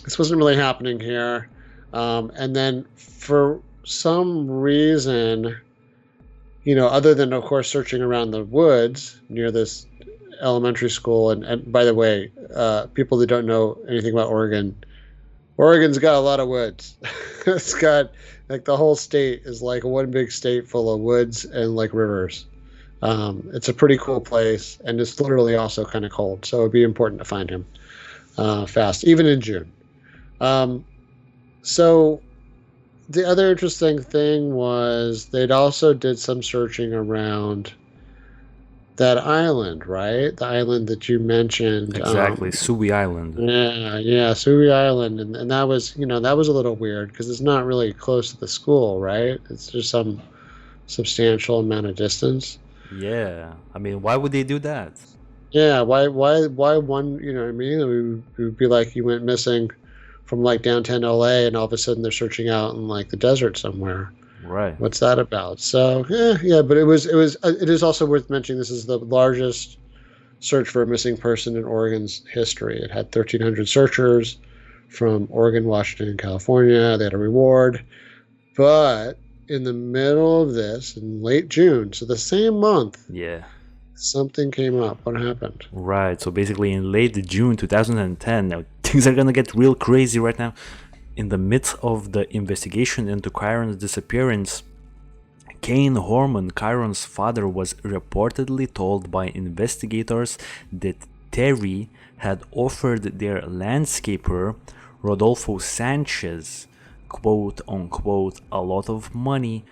this wasn't really happening here. And then for some reason, other than, of course, searching around the woods near this elementary school, and by the way, people that don't know anything about Oregon's got a lot of woods. It's got, like, the whole state is like one big state full of woods and, like, rivers. It's a pretty cool place, and it's literally also kind of cold, so it'd be important to find him fast, even in June. So the other interesting thing was they'd also did some searching around that island, right? The island that you mentioned. Exactly, Subi Island. Yeah, Subi Island. And that was, that was a little weird because it's not really close to the school, right? It's just some substantial amount of distance. Yeah, I mean, why would they do that? Yeah, why one, you know what I mean? It would be like you went missing from like downtown LA and all of a sudden they're searching out in like the desert somewhere. Right. What's that about? So yeah, but it is also worth mentioning this is the largest search for a missing person in Oregon's history. It had 1,300 searchers from Oregon, Washington, and California. They had a reward. But in the middle of this, in late June, so the same month, Yeah. something came up. What happened? Right. So basically, in late June 2010, now things are gonna get real crazy right now. In the midst of the investigation into Kyron's disappearance, Kane Horman, Kyron's father, was reportedly told by investigators that Terri had offered their landscaper, Rodolfo Sanchez, quote unquote, a lot of money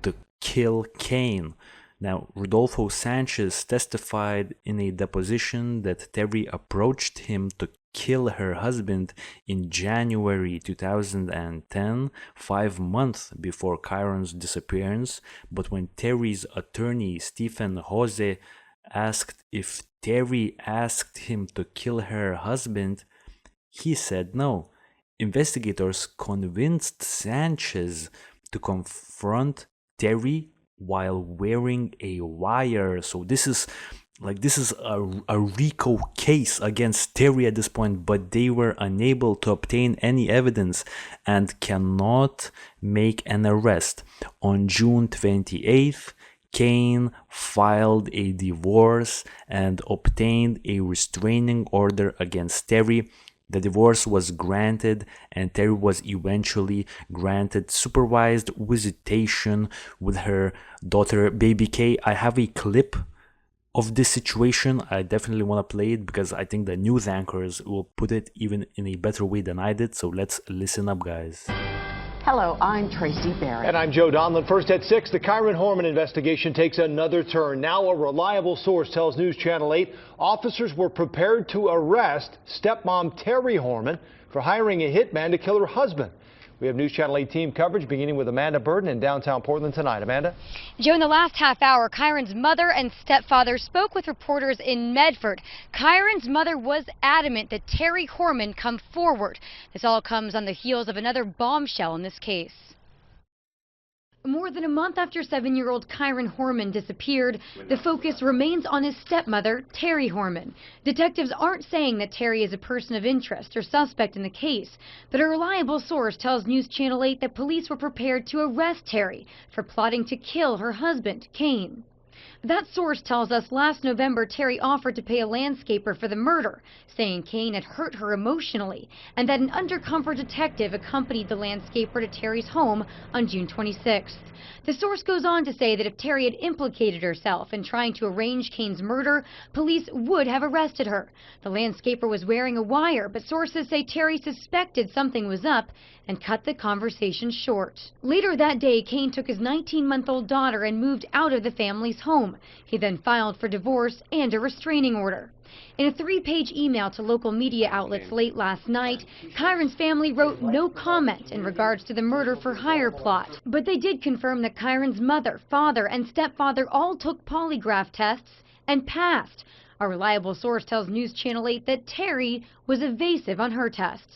to kill Kane. Now, Rodolfo Sanchez testified in a deposition that Terri approached him to kill her husband in January 2010, 5 months before Kyron's disappearance. But when Terri's attorney, Stephen Jose, asked if Terri asked him to kill her husband, he said no. Investigators convinced Sanchez to confront Terri while wearing a wire. So this is a RICO case against Terri at this point, but they were unable to obtain any evidence and cannot make an arrest. On June 28th, Kane filed a divorce and obtained a restraining order against Terri. The divorce was granted, and Terri was eventually granted supervised visitation with her daughter, baby K. I have a clip of this situation, I definitely want to play it because I think the news anchors will put it even in a better way than I did. So let's listen up, guys. Hello, I'm Tracy Barrett. And I'm Joe Donlan. First at 6, the Kyron Horman investigation takes another turn. Now a reliable source tells News Channel 8 officers were prepared to arrest stepmom Terri Horman for hiring a hitman to kill her husband. We have News Channel 8 team coverage beginning with Amanda Burden in downtown Portland tonight. Amanda? Joe, in the last half hour, Kyron's mother and stepfather spoke with reporters in Medford. Kyron's mother was adamant that Terri Horman come forward. This all comes on the heels of another bombshell in this case. More than a month after 7-year-old Kyron Horman disappeared, the focus remains on his stepmother, Terri Horman. Detectives aren't saying that Terri is a person of interest or suspect in the case, but a reliable source tells News Channel 8 that police were prepared to arrest Terri for plotting to kill her husband, Kane. That source tells us last November Terri offered to pay a landscaper for the murder, saying Kane had hurt her emotionally, and that an undercover detective accompanied the landscaper to Terri's home on June 26th. The source goes on to say that if Terri had implicated herself in trying to arrange Kane's murder, police would have arrested her. The landscaper was wearing a wire, but sources say Terri suspected something was up and cut the conversation short. Later that day, Kane took his 19-month-old daughter and moved out of the family's home. He then filed for divorce and a restraining order. In a 3-page email to local media outlets late last night, Kyron's family wrote no comment in regards to the murder-for-hire plot. But they did confirm that Kyron's mother, father, and stepfather all took polygraph tests and passed. A reliable source tells News Channel 8 that Terri was evasive on her tests.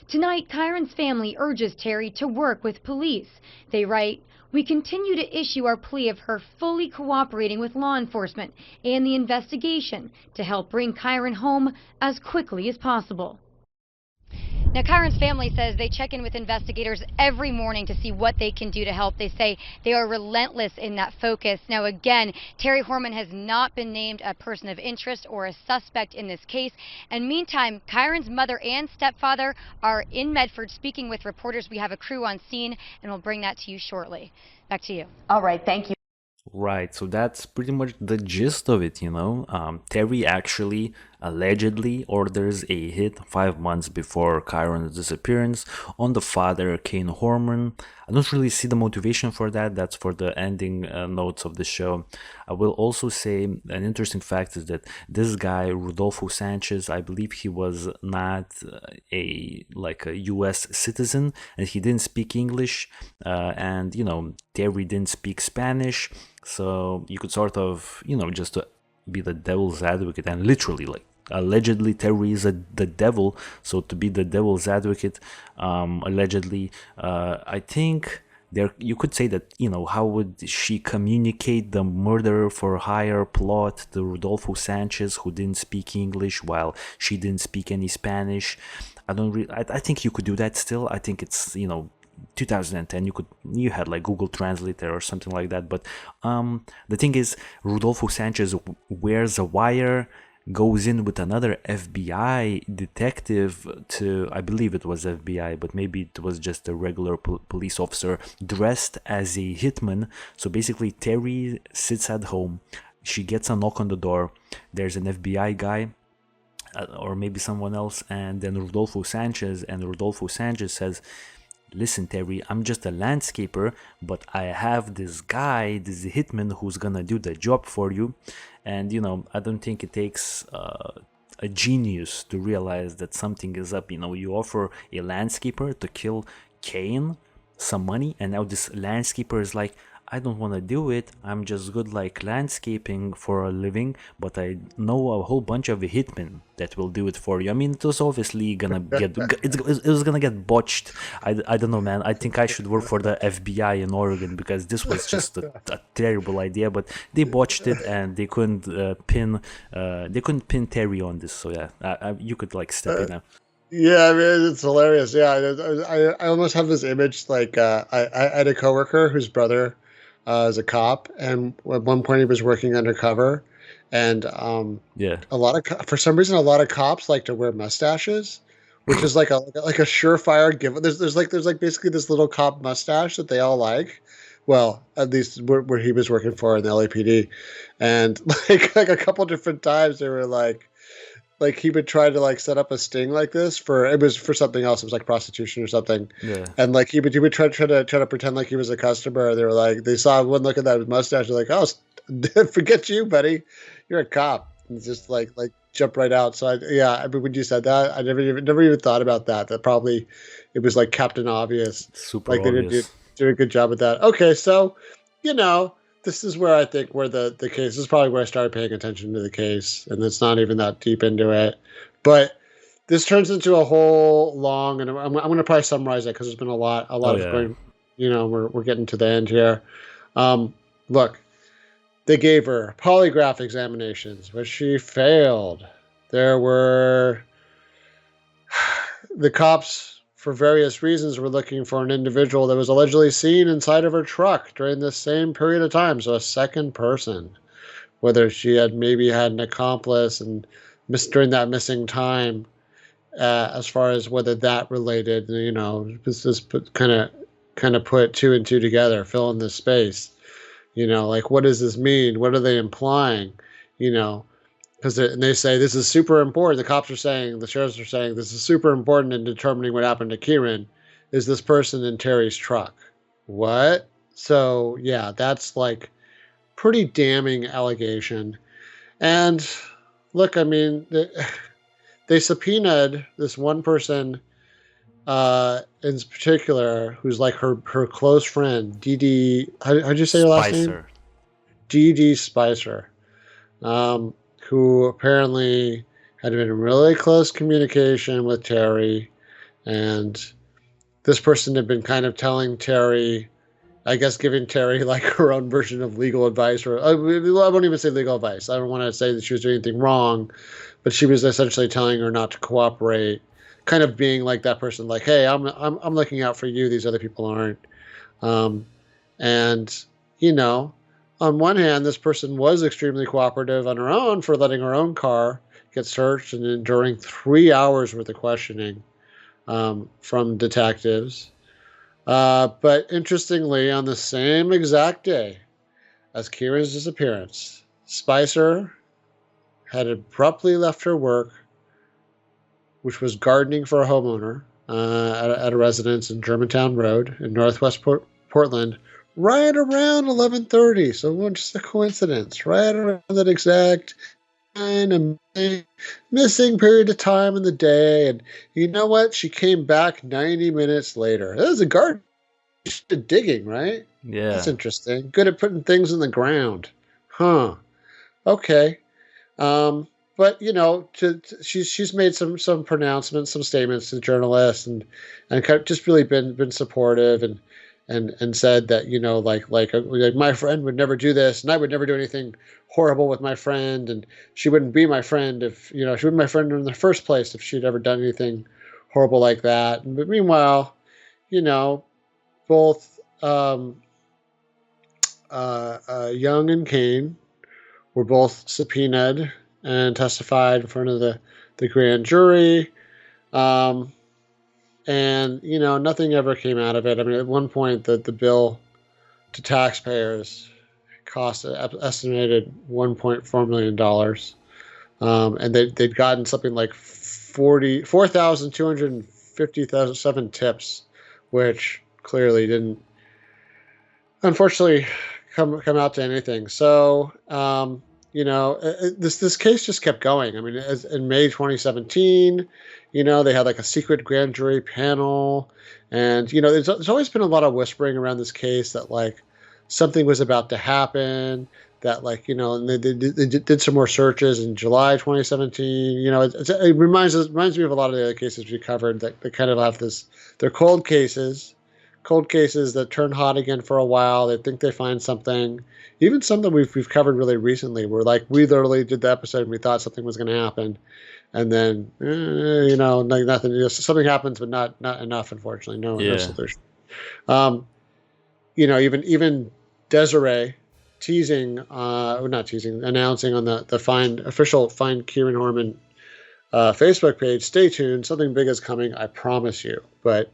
Tonight, Kyron's family urges Terri to work with police. They write, "We continue to issue our plea of her fully cooperating with law enforcement and the investigation to help bring Kyron home as quickly as possible." Now, Kyron's family says they check in with investigators every morning to see what they can do to help. They say they are relentless in that focus. Now, again, Terri Horman has not been named a person of interest or a suspect in this case. And meantime, Kyron's mother and stepfather are in Medford speaking with reporters. We have a crew on scene, and we'll bring that to you shortly. Back to you. All right, thank you. Right, so that's pretty much the gist of it, you know. Terri actually allegedly orders a hit 5 months before Kyron's disappearance on the father, Kane Horman. I don't really see the motivation for that. That's for the ending notes of the show. I will also say an interesting fact is that this guy, Rodolfo Sanchez, I believe he was not a US citizen, and he didn't speak English, and you know, Terri didn't speak Spanish, so you could sort of, you know, just to be the devil's advocate, and literally, like, allegedly Terri is the devil, so to be the devil's advocate, allegedly, I think there you could say that, you know, how would she communicate the murder for hire plot to Rodolfo Sanchez, who didn't speak English while she didn't speak any Spanish? I think you could do that still. I think it's, you know, 2010, you had like Google Translator or something like that. But the thing is, Rodolfo Sanchez wears a wire, goes in with another FBI detective to, I believe it was FBI, but maybe it was just a regular police officer dressed as a hitman. So basically Terri sits at home, she gets a knock on the door, there's an FBI guy, or maybe someone else, and then Rodolfo Sanchez says, "Listen, Terri, I'm just a landscaper, but I have this guy, this hitman, who's gonna do the job for you." And, you know, I don't think it takes a genius to realize that something is up. You know, you offer a landscaper to kill Kane some money, and now this landscaper is like, "I don't want to do it. I'm just good like landscaping for a living, but I know a whole bunch of hitmen that will do it for you." I mean, it was obviously gonna get, it was gonna get botched. I don't know, man. I think I should work for the FBI in Oregon, because this was just a terrible idea. But they botched it, and they couldn't pin Terri on this. So yeah, you could like step in now. Yeah, I mean, it's hilarious. Yeah, I almost have this image, like I had a coworker whose brother is a cop, and at one point he was working undercover, and for some reason a lot of cops like to wear mustaches, which is like a surefire given. There's basically this little cop mustache that they all like, well, at least where he was working for in the LAPD, and like a couple different times they were like he would try to like set up a sting like this it was for something else. It was like prostitution or something. Yeah. And like he would try to pretend like he was a customer. They were like, they saw one look at that mustache. They're like, oh, forget you, buddy. You're a cop. And just like jump right out. So I mean, when you said that, I never even thought about that. That probably it was like Captain Obvious. Super like obvious. They did a good job with that. Okay, so this is where I think where the case this is probably where I started paying attention to the case, and it's not even that deep into it. But this turns into a whole long, and I'm going to probably summarize it because there's been a lot of going. We're getting to the end here. Look, they gave her polygraph examinations, which she failed. There were the cops, for various reasons, were looking for an individual that was allegedly seen inside of her truck during this same period of time. So a second person, whether she had maybe had an accomplice and during that missing time, as far as whether that related, this kind of put two and two together, fill in this space. Like, what does this mean? What are they implying? Because they say this is super important. The cops are saying, the sheriffs are saying, this is super important in determining what happened to Kyron. Is this person in Terri's truck? What? So yeah, that's like pretty damning allegation. And look, I mean, they subpoenaed this one person in particular, who's like her close friend, Dee Dee. How'd you say her last name? Dee Dee Spicer. Who apparently had been in really close communication with Terri, and this person had been kind of telling Terri, I guess giving Terri like her own version of legal advice, or I won't even say legal advice. I don't want to say that she was doing anything wrong, but she was essentially telling her not to cooperate, kind of being like that person, like, hey, I'm looking out for you, these other people aren't. And on one hand, this person was extremely cooperative on her own for letting her own car get searched and enduring 3 hours worth of questioning from detectives. But interestingly, on the same exact day as Kyron's disappearance, Spicer had abruptly left her work, which was gardening for a homeowner at a residence in Germantown Road in Northwest Portland, right around 11:30. So just a coincidence, right around that exact kind of missing period of time in the day. And you know what? She came back 90 minutes later. That was a garden. She did digging, right? Yeah. That's interesting. Good at putting things in the ground. Huh. Okay. But she's made some pronouncements, some statements to journalists, and kind of just really been supportive and said that like my friend would never do this, and I would never do anything horrible with my friend, and she wouldn't be my friend if she wouldn't be my friend in the first place if she'd ever done anything horrible like that. But meanwhile, both Young and Kane were both subpoenaed and testified in front of the grand jury. And, nothing ever came out of it. I mean, at one point, the bill to taxpayers cost an estimated $1.4 million. And they'd gotten something like 4,257 tips, which clearly didn't, unfortunately, come out to anything. So, this case just kept going. I mean, in May 2017, they had like a secret grand jury panel, and there's always been a lot of whispering around this case that like something was about to happen. That like and they did some more searches in July 2017. It reminds me of a lot of the other cases we covered that kind of have this. They're cold cases that turn hot again for a while. They think they find something. Even some that we've covered really recently, where like we literally did the episode and we thought something was going to happen, and then nothing. Something happens, but not enough. Unfortunately, no solution. Even Desiree announcing on the official Find Kyron Horman Facebook page. Stay tuned. Something big is coming. I promise you. But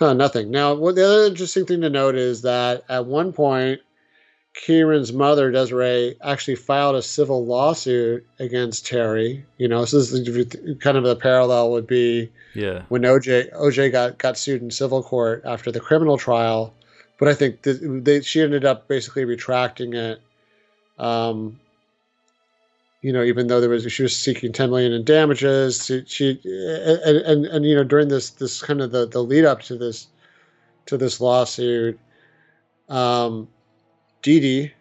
Nothing. Now, what the other interesting thing to note is that at one point, Kieran's mother, Desiree, actually filed a civil lawsuit against Terri. So this is kind of the parallel would be when OJ got sued in civil court after the criminal trial. But I think she ended up basically retracting it. Even though she was seeking $10 million in damages, she during this kind of the lead up to this lawsuit, Dee Dee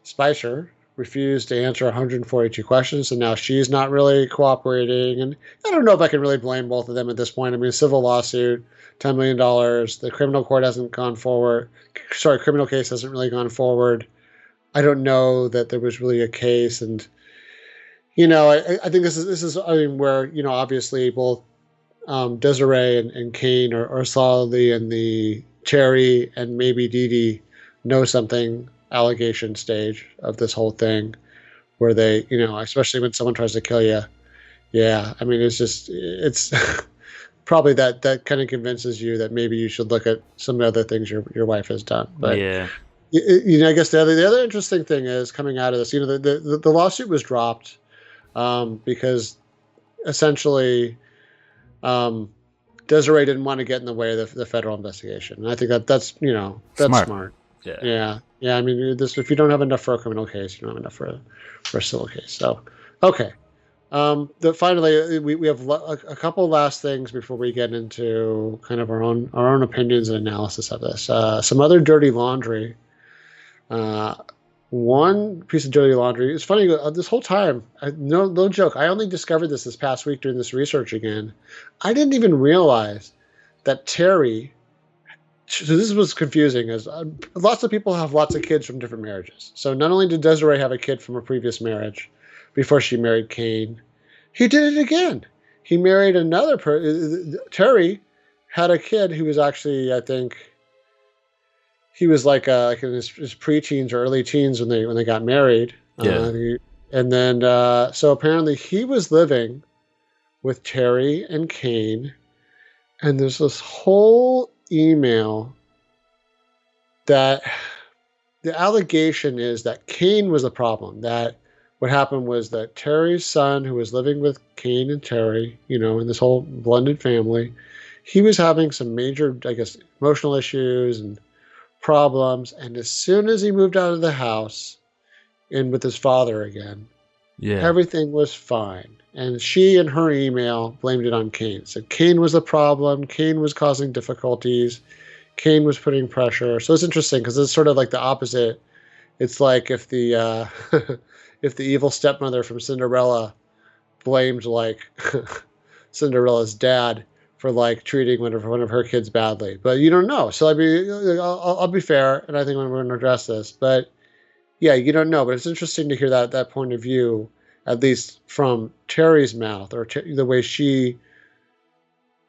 Spicer refused to answer 142 questions, and now she's not really cooperating. And I don't know if I can really blame both of them at this point. I mean, civil lawsuit, $10 million. The criminal court hasn't gone forward. Sorry, criminal case hasn't really gone forward. I don't know that there was really a case, and I think this is where obviously both Desiree and Kane are solidly in the Terri and maybe Dee Dee know something allegation stage of this whole thing, where they especially when someone tries to kill you. Yeah, I mean it's probably that kind of convinces you that maybe you should look at some of the other things your wife has done. But yeah. I guess the other interesting thing is coming out of this, the lawsuit was dropped because essentially Desiree didn't want to get in the way of the federal investigation. And I think that's smart. Yeah. I mean, if you don't have enough for a criminal case, you don't have enough for a civil case. So, okay. Finally, we have a couple last things before we get into kind of our own opinions and analysis of this. Some other dirty laundry. One piece of dirty laundry. It's funny, this whole time, no joke, I only discovered this past week doing this research again. I didn't even realize that Terri, so this was confusing, as lots of people have lots of kids from different marriages. So not only did Desiree have a kid from a previous marriage before she married Kane, he did it again. He married another Terri had a kid who was actually, I think, he was like in his preteens or early teens when they got married. Yeah. And then, so apparently he was living with Terri and Kane. And there's this whole email that the allegation is that Kane was the problem. That what happened was that Terry's son, who was living with Kane and Terri, in this whole blended family, he was having some major, I guess, emotional issues and problems, and as soon as he moved out of the house and with his father again, everything was fine. And she, in her email, blamed it on Kane. Said Kane was the problem. Kane was causing difficulties. Kane was putting pressure. So it's interesting because it's sort of like the opposite. It's like if the if the evil stepmother from Cinderella blamed like Cinderella's dad for like treating one of her kids badly, but you don't know. So I'll be fair, and I think we're going to address this. But yeah, you don't know. But it's interesting to hear that point of view, at least from Terry's mouth, or the way she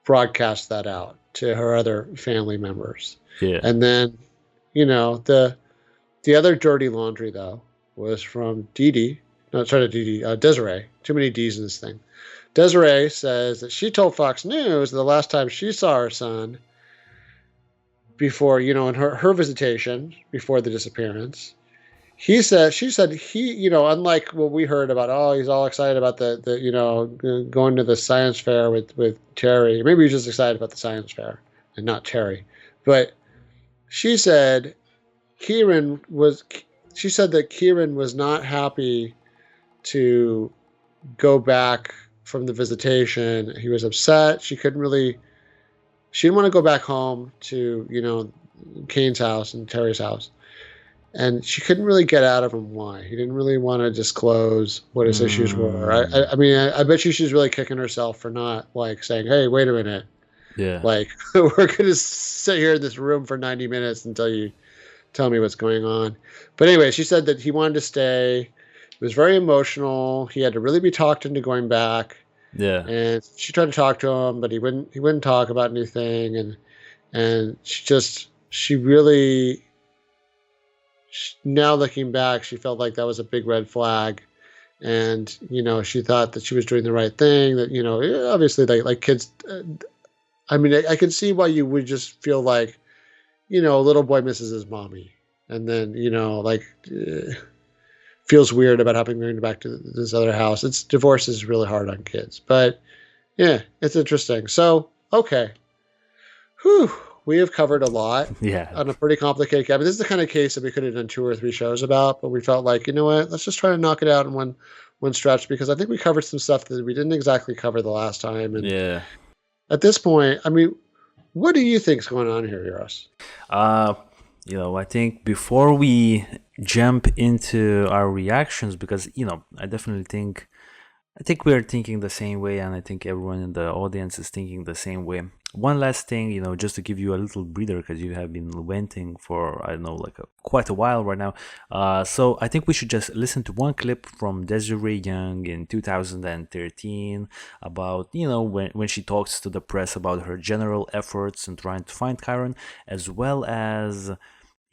broadcast that out to her other family members. Yeah. And then, the other dirty laundry though was from Desiree. Too many D's in this thing. Desiree says that she told Fox News the last time she saw her son before, in her visitation before the disappearance, she said he, unlike what we heard about, he's all excited about the going to the science fair with Terri. Maybe he's just excited about the science fair and not Terri. But she said that Kyron was not happy to go back from the visitation. He was upset. She didn't want to go back home to, Kane's house and Terry's house. And she couldn't really get out of him why. He didn't really want to disclose what his issues were. I bet you she's really kicking herself for not saying, hey, wait a minute. Yeah. We're going to sit here in this room for 90 minutes until you tell me what's going on. But anyway, she said that he wanted to stay. It was very emotional. He had to really be talked into going back. Yeah. And she tried to talk to him, but he wouldn't talk about anything. And she really, now looking back, she felt like that was a big red flag. And, she thought that she was doing the right thing, that, obviously like kids, I mean, I can see why you would just feel like, a little boy misses his mommy, and then feels weird about having to go back to this other house. Divorce is really hard on kids, but yeah, it's interesting. So okay, whew, we have covered a lot Yeah. on a pretty complicated case. I mean, this is the kind of case that we could have done 2 or 3 shows about, but we felt like, you know what, let's just try to knock it out in one stretch, because I think we covered some stuff that we didn't exactly cover the last time. And Yeah. at this point, I mean, what do you think's going on here, Juras? I think before we jump into our reactions, because I definitely think we're thinking the same way, and I think everyone in the audience is thinking the same way. One last thing, just to give you a little breather, because you have been venting for, I don't know, quite a while right now. So I think we should just listen to one clip from Desiree Young in 2013 about, when she talks to the press about her general efforts in trying to find Kyron, as well as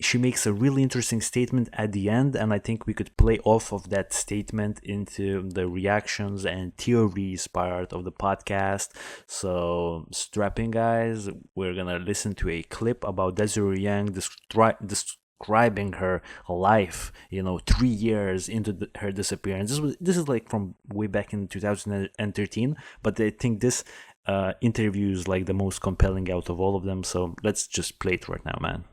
she makes a really interesting statement at the end, and I think we could play off of that statement into the reactions and theories part of the podcast. So strap in, guys. We're gonna listen to a clip about Desiree Young describing her life, 3 years into her disappearance. This is like from way back in 2013, but I think this interview is like the most compelling out of all of them. So let's just play it right now, man.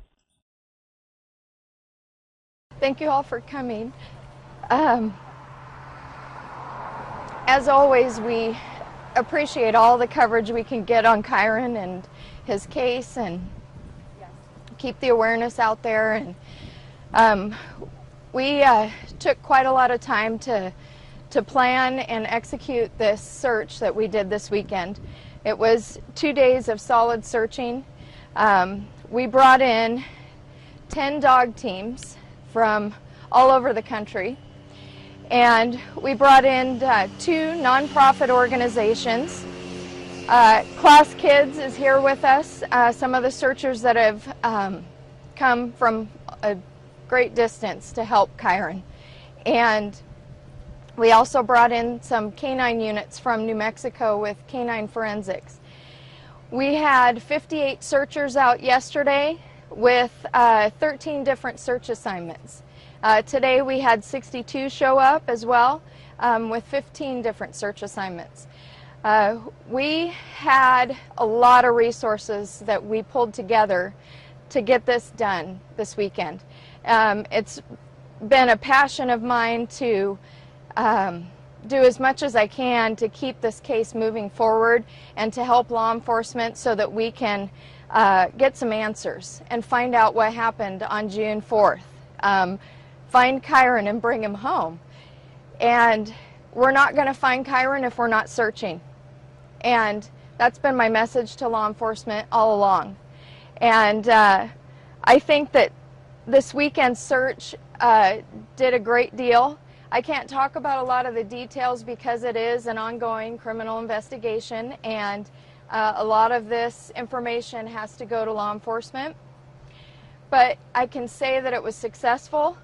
Thank you all for coming. As always, we appreciate all the coverage we can get on Kyron and his case, and keep the awareness out there. And we took quite a lot of time to plan and execute this search that we did this weekend. It was 2 days of solid searching. We brought in 10 dog teams from all over the country, and we brought in 2 nonprofit organizations. Class Kids is here with us, some of the searchers that have come from a great distance to help Kyron. And we also brought in some canine units from New Mexico with canine forensics. We had 58 searchers out yesterday with 13 different search assignments. Today we had 62 show up as well, with 15 different search assignments. We had a lot of resources that we pulled together to get this done this weekend. It's been a passion of mine to do as much as I can to keep this case moving forward and to help law enforcement so that we can get some answers and find out what happened on June 4th. Find Kyron and bring him home. And we're not going to find Kyron if we're not searching. And that's been my message to law enforcement all along. And I think that this weekend's search did a great deal. I can't talk about a lot of the details because it is an ongoing criminal investigation, and a lot of this information has to go to law enforcement. But I can say that it was successful.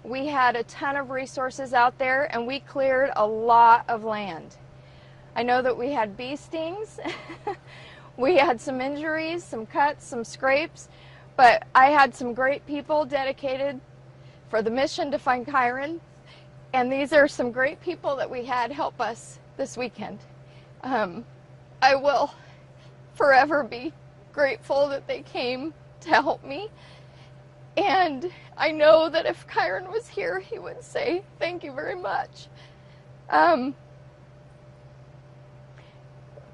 We had a ton of resources out there, and we cleared a lot of land. I know that we had bee stings. We had some injuries, some cuts, some scrapes, but I had some great people dedicated for the mission to find Kyron, and these are some great people that we had help us this weekend. I will forever be grateful that they came to help me, and I know that if Kyron was here, he would say thank you very much.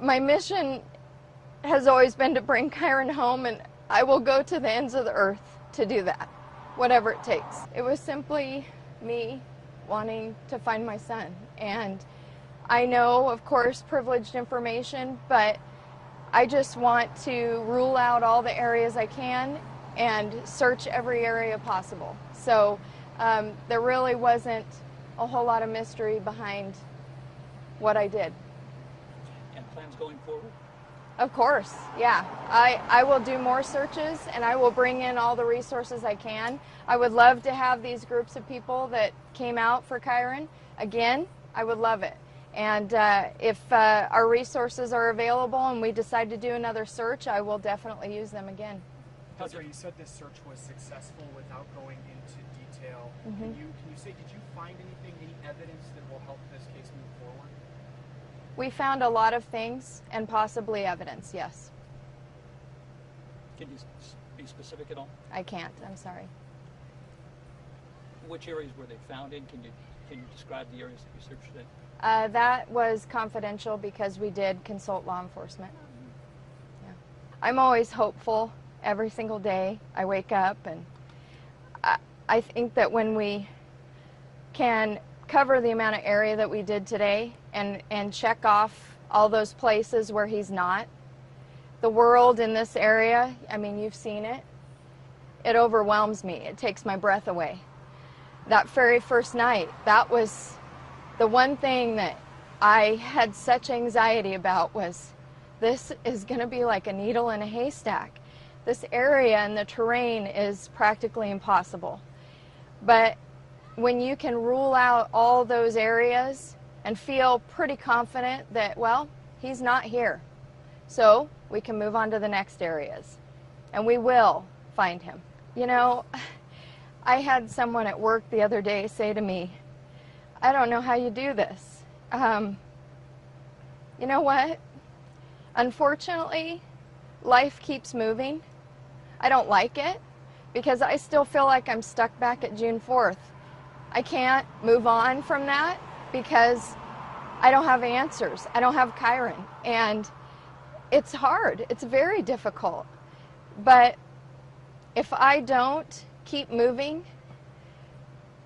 My mission has always been to bring Kyron home, and I will go to the ends of the earth to do that, whatever it takes. It was simply me wanting to find my son, and I know, of course, privileged information, but I just want to rule out all the areas I can and search every area possible. So there really wasn't a whole lot of mystery behind what I did. And plans going forward? Of course, yeah. I will do more searches, and I will bring in all the resources I can. I would love to have these groups of people that came out for Kyron again. I would love it. And if our resources are available and we decide to do another search, I will definitely use them again. Desiree, you said this search was successful without going into detail. Mm-hmm. Can you say, did you find anything, any evidence that will help this case move forward? We found a lot of things and possibly evidence, yes. Can you be specific at all? I can't, I'm sorry. Which areas were they found in? Can you describe the areas that you searched in? That was confidential because we did consult law enforcement. Yeah. I'm always hopeful every single day. I wake up, and I think that when we can cover the amount of area that we did today and check off all those places where he's not, the world in this area, I mean, you've seen it, it overwhelms me. It takes my breath away. That very first night, that was the one thing that I had such anxiety about. Was this is going to be like a needle in a haystack. This area and the terrain is practically impossible. But when you can rule out all those areas and feel pretty confident that, well, he's not here, so we can move on to the next areas, and we will find him. You know, I had someone at work the other day say to me, I don't know how you do this. You know what? Unfortunately, life keeps moving. I don't like it because I still feel like I'm stuck back at June 4th. I can't move on from that because I don't have answers. I don't have Kyron. And it's hard. It's very difficult. But if I don't keep moving,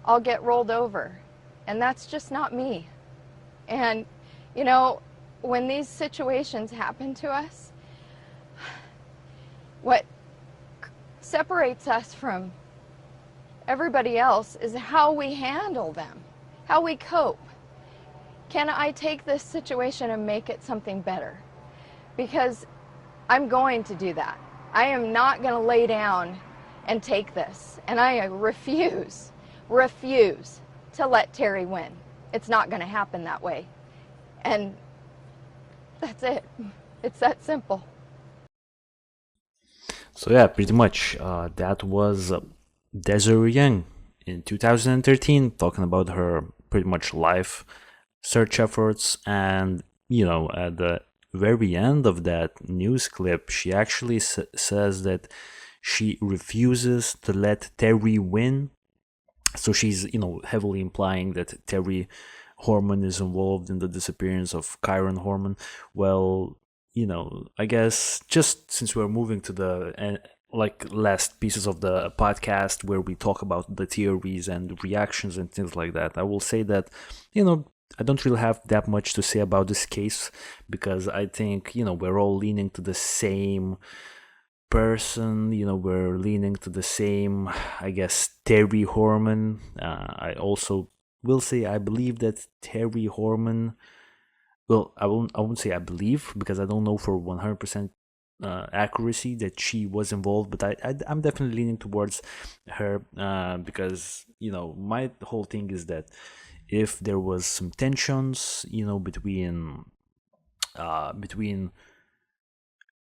I'll get rolled over. And that's just not me. And, you know, when these situations happen to us, what separates us from everybody else is how we handle them, how we cope. Can I take this situation and make it something better? Because I'm going to do that. I am not going to lay down and take this. And I refuse to let Terri win. It's not going to happen that way. And that's it. It's that simple. So yeah, pretty much that was Desiree Young in 2013 talking about her pretty much life search efforts. And you know, at the very end of that news clip, she actually says that she refuses to let Terri win. So she's, you know, heavily implying that Terri Horman is involved in the disappearance of Kyron Horman. Well, you know, I guess just since we're moving to the last pieces of the podcast where we talk about the theories and reactions and things like that, I will say that, you know, I don't really have that much to say about this case because I think, you know, we're all leaning to the same person, you know, we're leaning to the same, I guess, Terri Horman. I also will say I believe that Terri Horman, well, I won't say I believe because I don't know for 100% accuracy that she was involved, but I'm definitely leaning towards her because, you know, my whole thing is that if there was some tensions, you know, between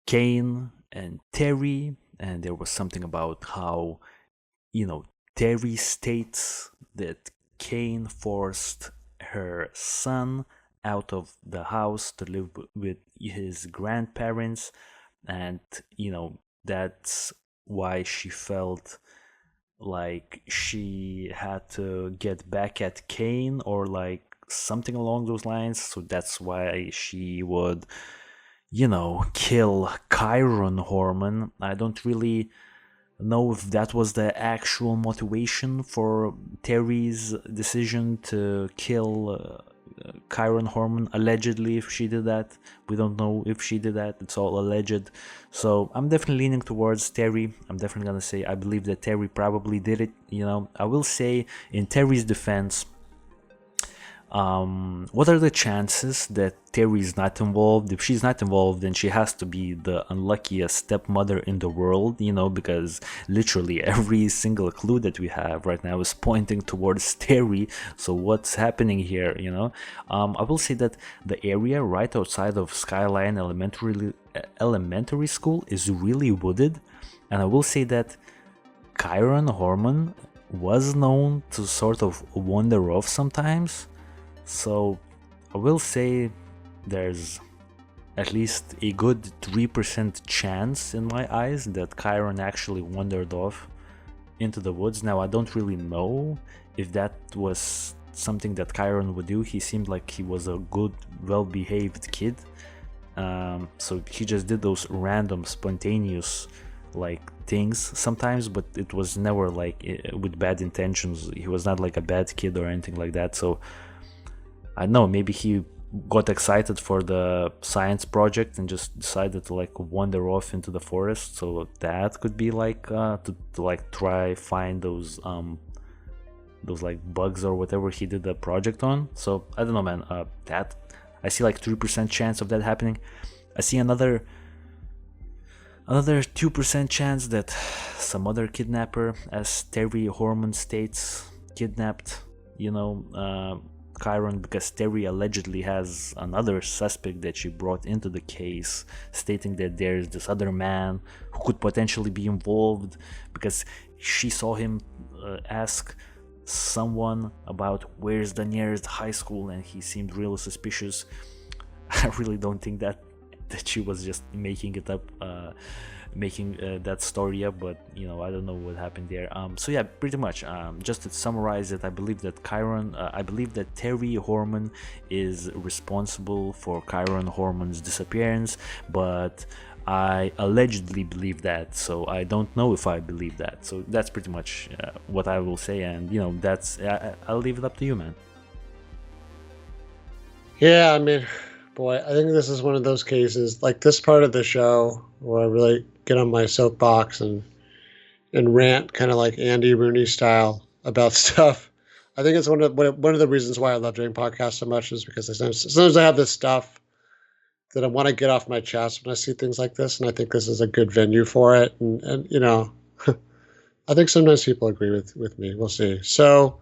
Kane and Terri, and there was something about how, you know, Terri states that Kane forced her son out of the house to live with his grandparents, and, you know, that's why she felt like she had to get back at Kane or like something along those lines. So that's why she would, you know, kill Kyron Horman. I don't really know if that was the actual motivation for Terri's decision to kill Kyron Horman. Allegedly, if she did that, we don't know if she did that. It's all alleged. So I'm definitely leaning towards Terri. I'm definitely gonna say I believe that Terri probably did it. You know, I will say in Terri's defense, What are the chances that Terri is not involved? If she's not involved, then she has to be the unluckiest stepmother in the world, because literally every single clue that we have right now is pointing towards Terri. So what's happening here, I will say that the area right outside of Skyline Elementary School is really wooded, and I will say that Kyron Horman was known to sort of wander off sometimes. So I will say there's at least a good 3% chance in my eyes that Kyron actually wandered off into the woods. Now, I don't really know if that was something that Kyron would do. He seemed like he was a good, well-behaved kid. So he just did those random, spontaneous things sometimes, but it was never with bad intentions. He was not like a bad kid or anything like that. So I don't know, maybe he got excited for the science project and just decided to wander off into the forest. So that could be to try find those bugs or whatever he did the project on. So I don't know, man. That I see 3% chance of that happening. I see another 2% chance that some other kidnapper, as Terri Horman states, kidnapped Kyron, because Terri allegedly has another suspect that she brought into the case, stating that there's this other man who could potentially be involved, because she saw him ask someone about where's the nearest high school, and he seemed really suspicious. I really don't think that she was just making it up, making that story up, but I don't know what happened there. So yeah, pretty much, just to summarize it, I believe that Terri Horman is responsible for Kyron Horman's disappearance, but I allegedly believe that, so I don't know if I believe that. So that's pretty much what I will say, and that's I'll leave it up to you, man. Yeah, I mean, boy, I think this is one of those cases, this part of the show, where I really get on my soapbox and rant, kind of like Andy Rooney style, about stuff. I think it's one of the reasons why I love doing podcasts so much, is because sometimes I have this stuff that I want to get off my chest when I see things like this, and I think this is a good venue for it. And I think sometimes people agree with me. We'll see. So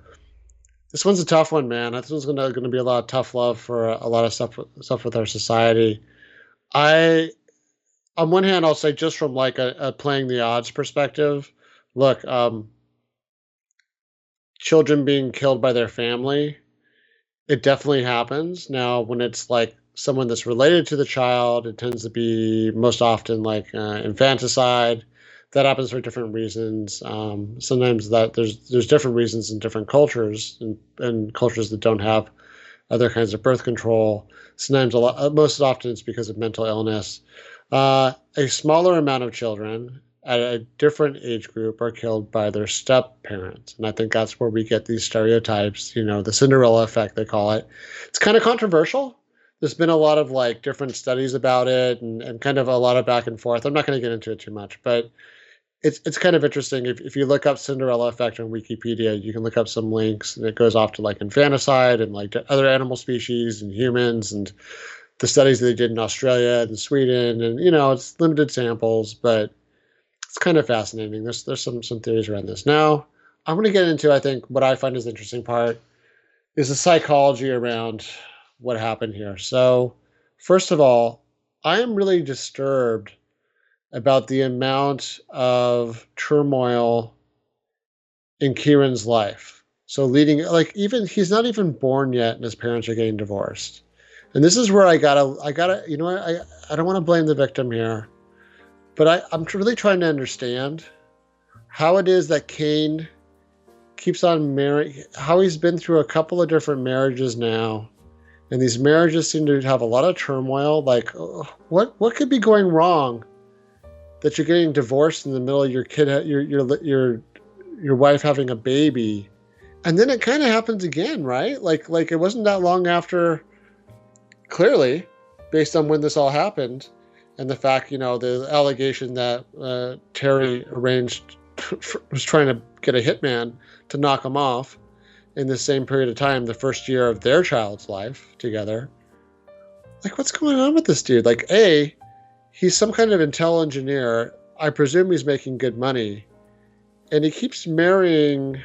this one's a tough one, man. This one's going to be a lot of tough love for a lot of stuff with our society. On one hand, I'll say, just from a playing the odds perspective, look, children being killed by their family, it definitely happens. Now, when it's someone that's related to the child, it tends to be most often infanticide. That happens for different reasons. Sometimes that there's different reasons in different cultures, and cultures that don't have other kinds of birth control. Sometimes most often it's because of mental illness. A smaller amount of children at a different age group are killed by their step-parents. And I think that's where we get these stereotypes, the Cinderella effect, they call it. It's kind of controversial. There's been a lot of different studies about it, and kind of a lot of back and forth. I'm not going to get into it too much, but it's kind of interesting. If you look up Cinderella effect on Wikipedia, you can look up some links, and it goes off to infanticide and other animal species and humans, and the studies that they did in Australia and Sweden, and it's limited samples, but it's kind of fascinating. There's some theories around this. Now, I'm going to get into, I think, what I find is the interesting part is the psychology around what happened here. So, first of all, I am really disturbed about the amount of turmoil in Kieran's life. So even he's not even born yet, and his parents are getting divorced. And this is where I gotta, I don't want to blame the victim here, but I'm really trying to understand how it is that Kane keeps on marrying, how he's been through a couple of different marriages now, and these marriages seem to have a lot of turmoil. What could be going wrong that you're getting divorced in the middle of your kid, your wife having a baby, and then it kind of happens again, right? It wasn't that long after. Clearly, based on when this all happened, and the fact, the allegation that Terri was trying to get a hitman to knock him off, in the same period of time, the first year of their child's life together. Like, what's going on with this dude? Like, A, he's some kind of intel engineer. I presume he's making good money. And he keeps marrying,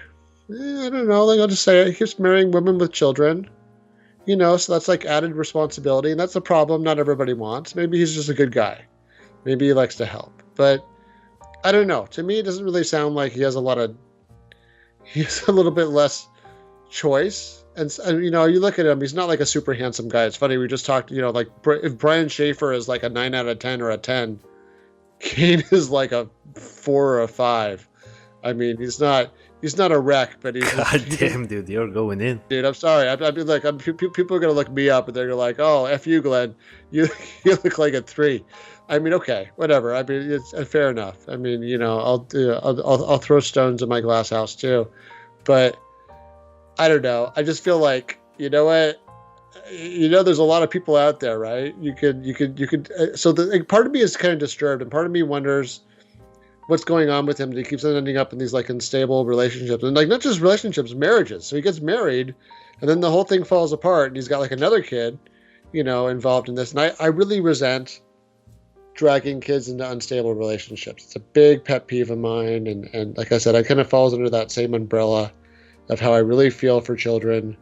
I don't know, like I'll just say it, he keeps marrying women with children. You know, so that's like added responsibility. And that's a problem not everybody wants. Maybe he's just a good guy. Maybe he likes to help. But I don't know. To me, it doesn't really sound like he has a little bit less choice. And you know, you look at him, he's not like a super handsome guy. It's funny, we just talked, you know, like if Brian Schaefer is like a 9 out of 10 or a 10, Kane is like a 4 or a 5. I mean, he's not a wreck, but he's... God damn, dude, you're going in. Dude, I'm sorry. I'd be like, people are going to look me up and they're like, oh, F you, Glenn. You look like a 3. I mean, okay, whatever. I mean, it's fair enough. I mean, you know, I'll throw stones in my glass house too. But I don't know. I just feel like, you know what? You know, there's a lot of people out there, right? You could. So part of me is kind of disturbed, and part of me wonders what's going on with him. He keeps ending up in these like unstable relationships, and like not just relationships, marriages. So he gets married, and then the whole thing falls apart, and he's got like another kid, you know, involved in this. And I really resent dragging kids into unstable relationships. It's a big pet peeve of mine, and like I said, I kind of falls under that same umbrella of how I really feel for children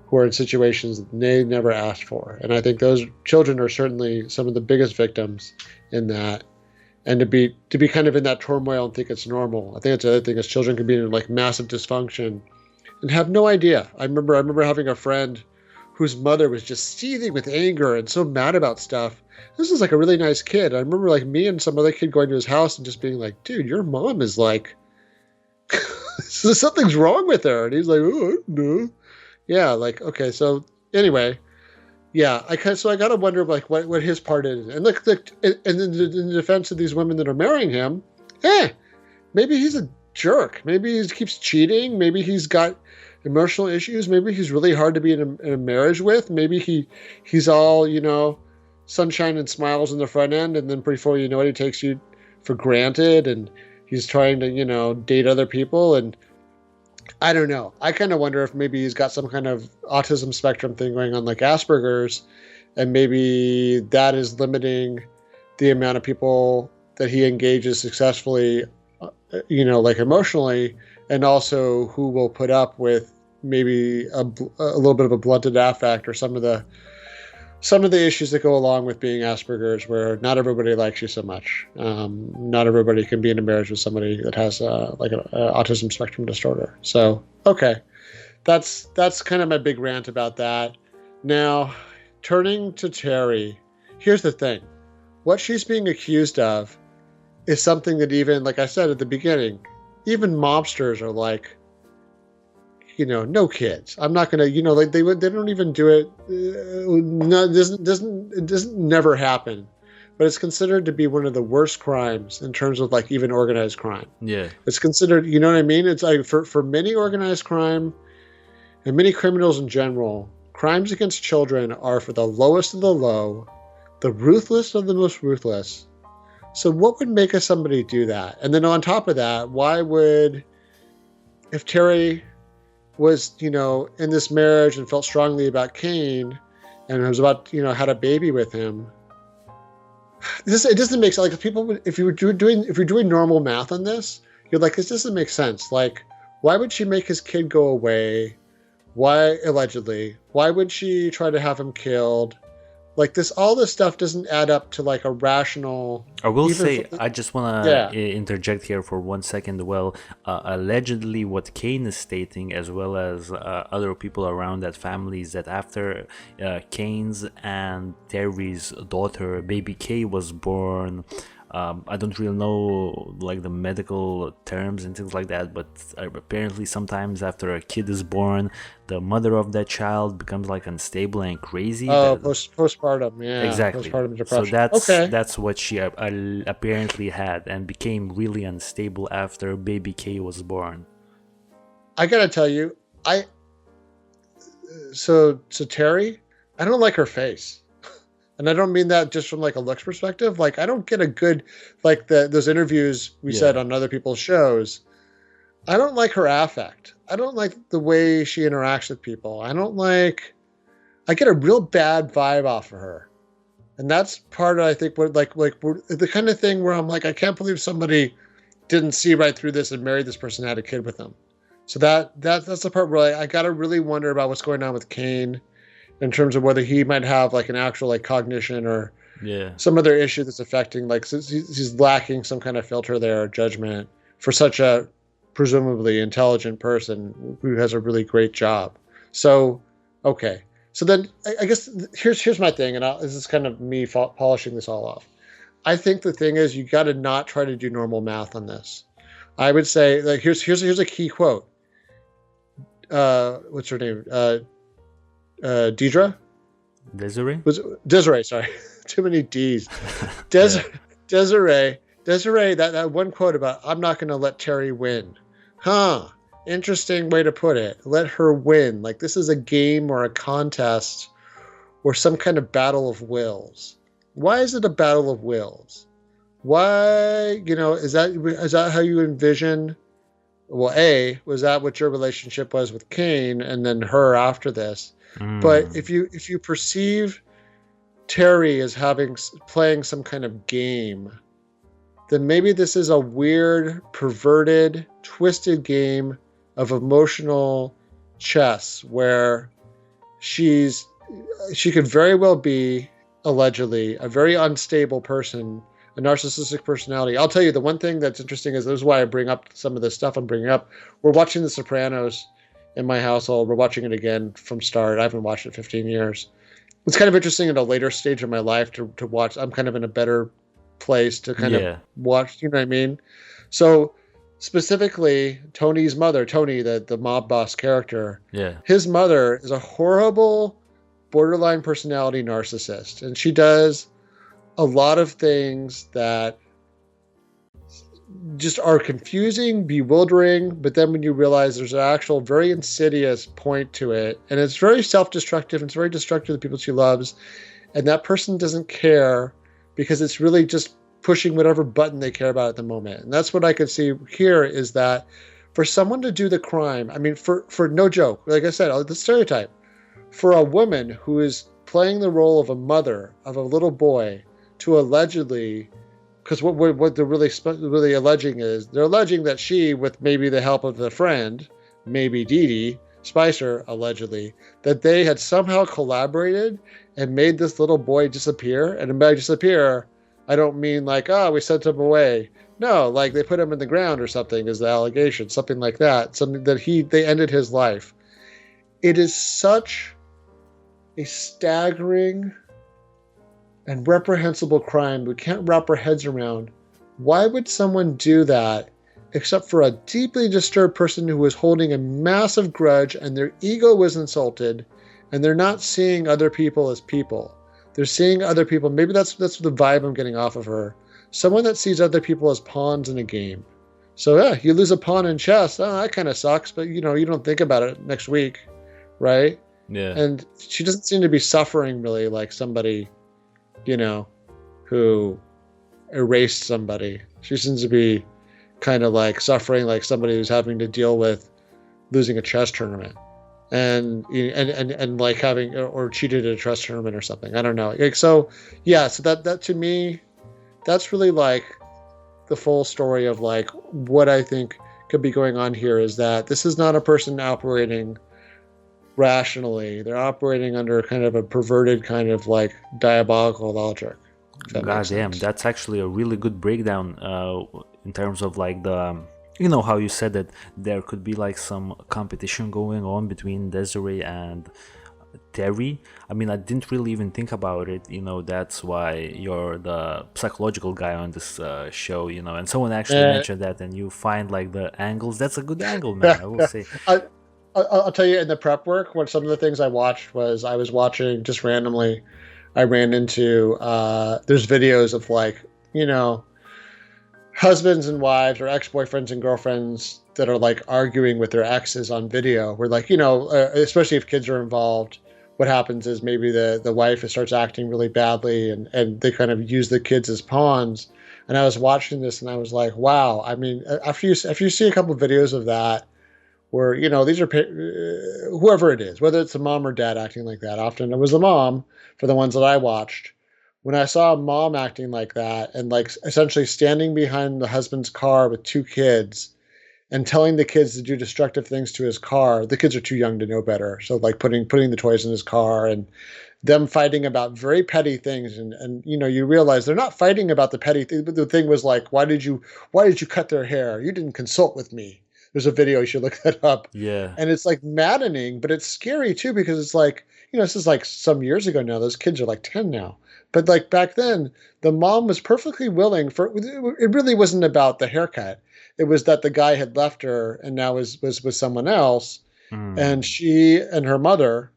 who are in situations that they never asked for. And I think those children are certainly some of the biggest victims in that. And to be kind of in that turmoil and think it's normal. I think that's the other thing, is children can be in like massive dysfunction and have no idea. I remember having a friend whose mother was just seething with anger and so mad about stuff. This is like a really nice kid. I remember like me and some other kid going to his house and just being like, dude, your mom is like, something's wrong with her. And he's like, oh, no. Yeah, like, okay, so anyway, yeah, I gotta wonder like what his part is. And look, and in the defense of these women that are marrying him, maybe he's a jerk. Maybe he keeps cheating. Maybe he's got emotional issues. Maybe he's really hard to be in a marriage with. Maybe he's all, you know, sunshine and smiles in the front end, and then before you know it, he takes you for granted, and he's trying to, you know, date other people. And I don't know. I kind of wonder if maybe he's got some kind of autism spectrum thing going on, like Asperger's, and maybe that is limiting the amount of people that he engages successfully, you know, like emotionally, and also who will put up with maybe a little bit of a blunted affect or some of the issues that go along with being Asperger's, where not everybody likes you so much. Not everybody can be in a marriage with somebody that has like an autism spectrum disorder. So, okay, that's kind of my big rant about that. Now, turning to Terri, here's the thing. What she's being accused of is something that even, like I said at the beginning, even mobsters are like, you know, no kids. I'm not gonna, you know, like they don't even do it. No, it doesn't never happen. But it's considered to be one of the worst crimes in terms of like even organized crime. Yeah, it's considered. You know what I mean? It's like for many organized crime and many criminals in general, crimes against children are for the lowest of the low, the ruthless of the most ruthless. So what would make somebody do that? And then on top of that, why would, if Terri was, you know, in this marriage and felt strongly about Kane and was about, you know, had a baby with him, it doesn't make sense. Like, people, if you're doing normal math on this, you're like, this doesn't make sense. Like, why would she make his kid go away? Why, allegedly? Why would she try to have him killed? Like, all this stuff doesn't add up to like a rational. I will say, I just want to interject here for 1 second. Well, allegedly, what Kane is stating, as well as other people around that family, is that after Kane's and Terri's daughter, baby Kay, was born, I don't really know like the medical terms and things like that, but apparently sometimes after a kid is born, the mother of that child becomes like unstable and crazy. Postpartum, yeah. Exactly. Postpartum depression. So that's what she apparently had, and became really unstable after baby Kay was born. I gotta tell you, so Terri, I don't like her face. And I don't mean that just from like a looks perspective. Like, I don't get a good, like those interviews we said on other people's shows. I don't like her affect. I don't like the way she interacts with people. I get a real bad vibe off of her. And that's part of, I think, what we're the kind of thing where I'm like, I can't believe somebody didn't see right through this and married this person and had a kid with them. So that's the part where I got to really wonder about what's going on with Kane in terms of whether he might have like an actual like cognition or some other issue that's affecting, like he's lacking some kind of filter there or judgment for such a presumably intelligent person who has a really great job. So, okay. So then I guess here's my thing, and this is kind of me polishing this all off. I think the thing is you got to not try to do normal math on this. I would say, like, here's a key quote. What's her name? Deidre? Desiree? Desiree, sorry. Too many D's. Desiree, that one quote about, I'm not going to let Terri win. Huh. Interesting way to put it. Let her win. Like this is a game or a contest or some kind of battle of wills. Why is it a battle of wills? Why, is that how you envision? Well, was that what your relationship was with Kane and then her after this? But if you perceive Terri as playing some kind of game, then maybe this is a weird, perverted, twisted game of emotional chess where she could very well be, allegedly, a very unstable person, a narcissistic personality. I'll tell you, the one thing that's interesting is this is why I bring up some of this stuff I'm bringing up. We're watching The Sopranos in my household. We're watching it again from start. I haven't watched it 15 years. It's kind of interesting at a later stage of my life to watch. I'm kind of in a better place to kind of watch, you know what I mean? So specifically, Tony's mother, Tony, the mob boss character, his mother is a horrible borderline personality narcissist. And she does a lot of things that just are confusing, bewildering, but then when you realize there's an actual very insidious point to it, and it's very self-destructive, and it's very destructive to the people she loves, and that person doesn't care because it's really just pushing whatever button they care about at the moment. And that's what I could see here is that for someone to do the crime, I mean, for no joke, like I said, the stereotype, for a woman who is playing the role of a mother of a little boy to allegedly, because what they're really alleging is, they're alleging that she, with maybe the help of the friend, maybe Dee Dee Spicer, allegedly, that they had somehow collaborated and made this little boy disappear. And by disappear, I don't mean like, we sent him away. No, like they put him in the ground or something is the allegation, something like that. Something that they ended his life. It is such a staggering and reprehensible crime we can't wrap our heads around. Why would someone do that except for a deeply disturbed person who was holding a massive grudge and their ego was insulted and they're not seeing other people as people. They're seeing other people. Maybe that's the vibe I'm getting off of her. Someone that sees other people as pawns in a game. So you lose a pawn in chess. Oh, that kind of sucks, but you don't think about it next week, right? Yeah. And she doesn't seem to be suffering really like somebody, who erased somebody. She seems to be kind of like suffering like somebody who's having to deal with losing a chess tournament and like having or cheated at a chess tournament or something. I don't know. Like, so that to me, that's really like the full story of like what I think could be going on here is that this is not a person operating rationally. They're operating under kind of a perverted kind of like diabolical logic. God damn, that's actually a really good breakdown in terms of like the, how you said that there could be like some competition going on between Desiree and Terri. I mean, I didn't really even think about it, that's why you're the psychological guy on this show, and someone actually mentioned that and you find like the angles. That's a good angle, man, I will say. I'll tell you in the prep work, some of the things I watched was I was watching just randomly. I ran into, there's videos of like, husbands and wives or ex-boyfriends and girlfriends that are like arguing with their exes on video. Where like, especially if kids are involved, what happens is maybe the wife starts acting really badly, and they kind of use the kids as pawns. And I was watching this and I was like, wow. I mean, after you see a couple of videos of that, where, these are whoever it is, whether it's a mom or dad acting like that. Often it was the mom for the ones that I watched. When I saw a mom acting like that and like essentially standing behind the husband's car with 2 kids and telling the kids to do destructive things to his car, the kids are too young to know better. So like putting the toys in his car and them fighting about very petty things. And you realize they're not fighting about the petty thing, but the thing was like, why did you cut their hair? You didn't consult with me. There's a video, you should look that up. Yeah. And it's like maddening, but it's scary too, because it's like, this is like some years ago now. Those kids are like 10 now. But like back then, the mom was perfectly willing it really wasn't about the haircut. It was that the guy had left her and now was with someone else. And she and her mother,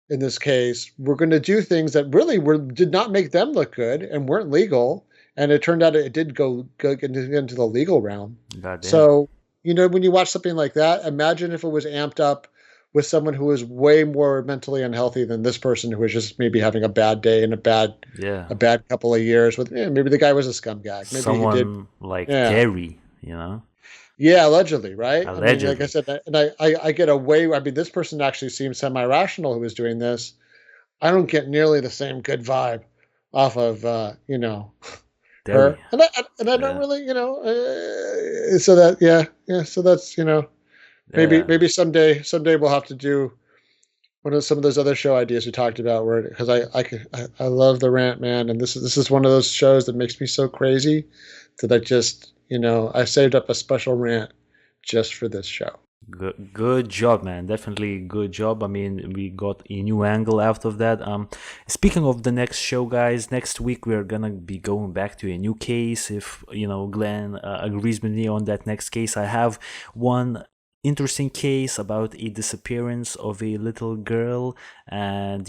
in this case, were going to do things that really did not make them look good and weren't legal. And it turned out it did go into the legal realm. Goddamn. So, when you watch something like that, imagine if it was amped up with someone who was way more mentally unhealthy than this person who was just maybe having a bad day and a bad couple of years with, maybe the guy was a scumbag. Maybe someone he did, like Terri, Yeah, allegedly, right? Allegedly. I mean, like I said, and I get away. I mean, this person actually seems semi-rational who was doing this. I don't get nearly the same good vibe off of, her. And I don't really, so that, so that's, maybe someday we'll have to do some of those other show ideas we talked about, because I love the rant, man, and this is one of those shows that makes me so crazy that I just, I saved up a special rant just for this show. Good job, man. Definitely good job. I mean, we got a new angle out of that. Speaking of the next show, guys, next week we're gonna be going back to a new case. If Glenn agrees with me on that next case, I have one interesting case about a disappearance of a little girl, and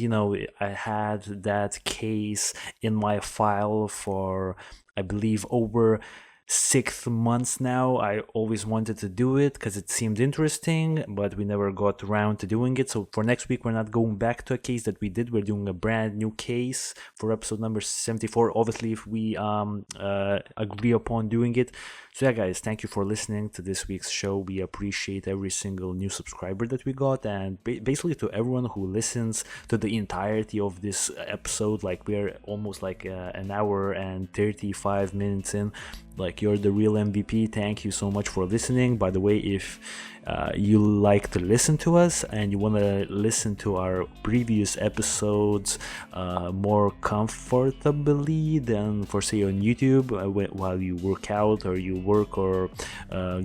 I had that case in my file for, I believe, over 6 months now. I always wanted to do it because it seemed interesting, but we never got around to doing it. So for next week, we're not going back to a case that we did. We're doing a brand new case for episode number 74, obviously, if we agree upon doing it. So yeah, guys, thank you for listening to this week's show. We appreciate every single new subscriber that we got, and basically to everyone who listens to the entirety of this episode. Like, we're almost like an hour and 35 minutes in. Like, you're the real MVP. Thank you so much for listening. By the way, if you like to listen to us and you want to listen to our previous episodes more comfortably than, for say, on YouTube while you work out or you work or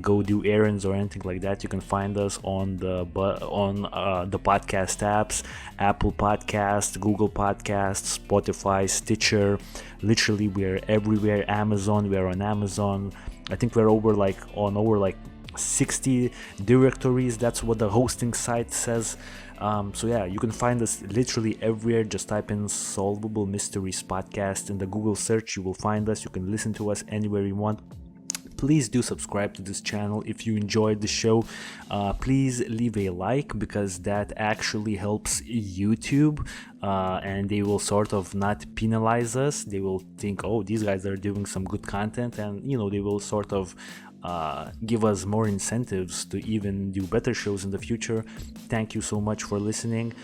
go do errands or anything like that, you can find us on the podcast apps: Apple Podcasts, Google Podcasts, Spotify, Stitcher. Literally, we're everywhere. Amazon, we're on Amazon. I think we're over 60 directories. That's what the hosting site says. So yeah, you can find us literally everywhere. Just type in Solvable Mysteries Podcast in the Google search. You will find us. You can listen to us anywhere you want. Please do subscribe to this channel if you enjoyed the show. Please leave a like, because that actually helps YouTube, and they will sort of not penalize us. They will think, oh, these guys are doing some good content, and they will sort of give us more incentives to even do better shows in the future. Thank you so much for listening.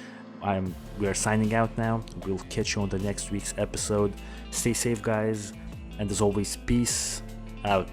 We are signing out now. We'll catch you on the next week's episode. Stay safe, guys, and as always, peace out.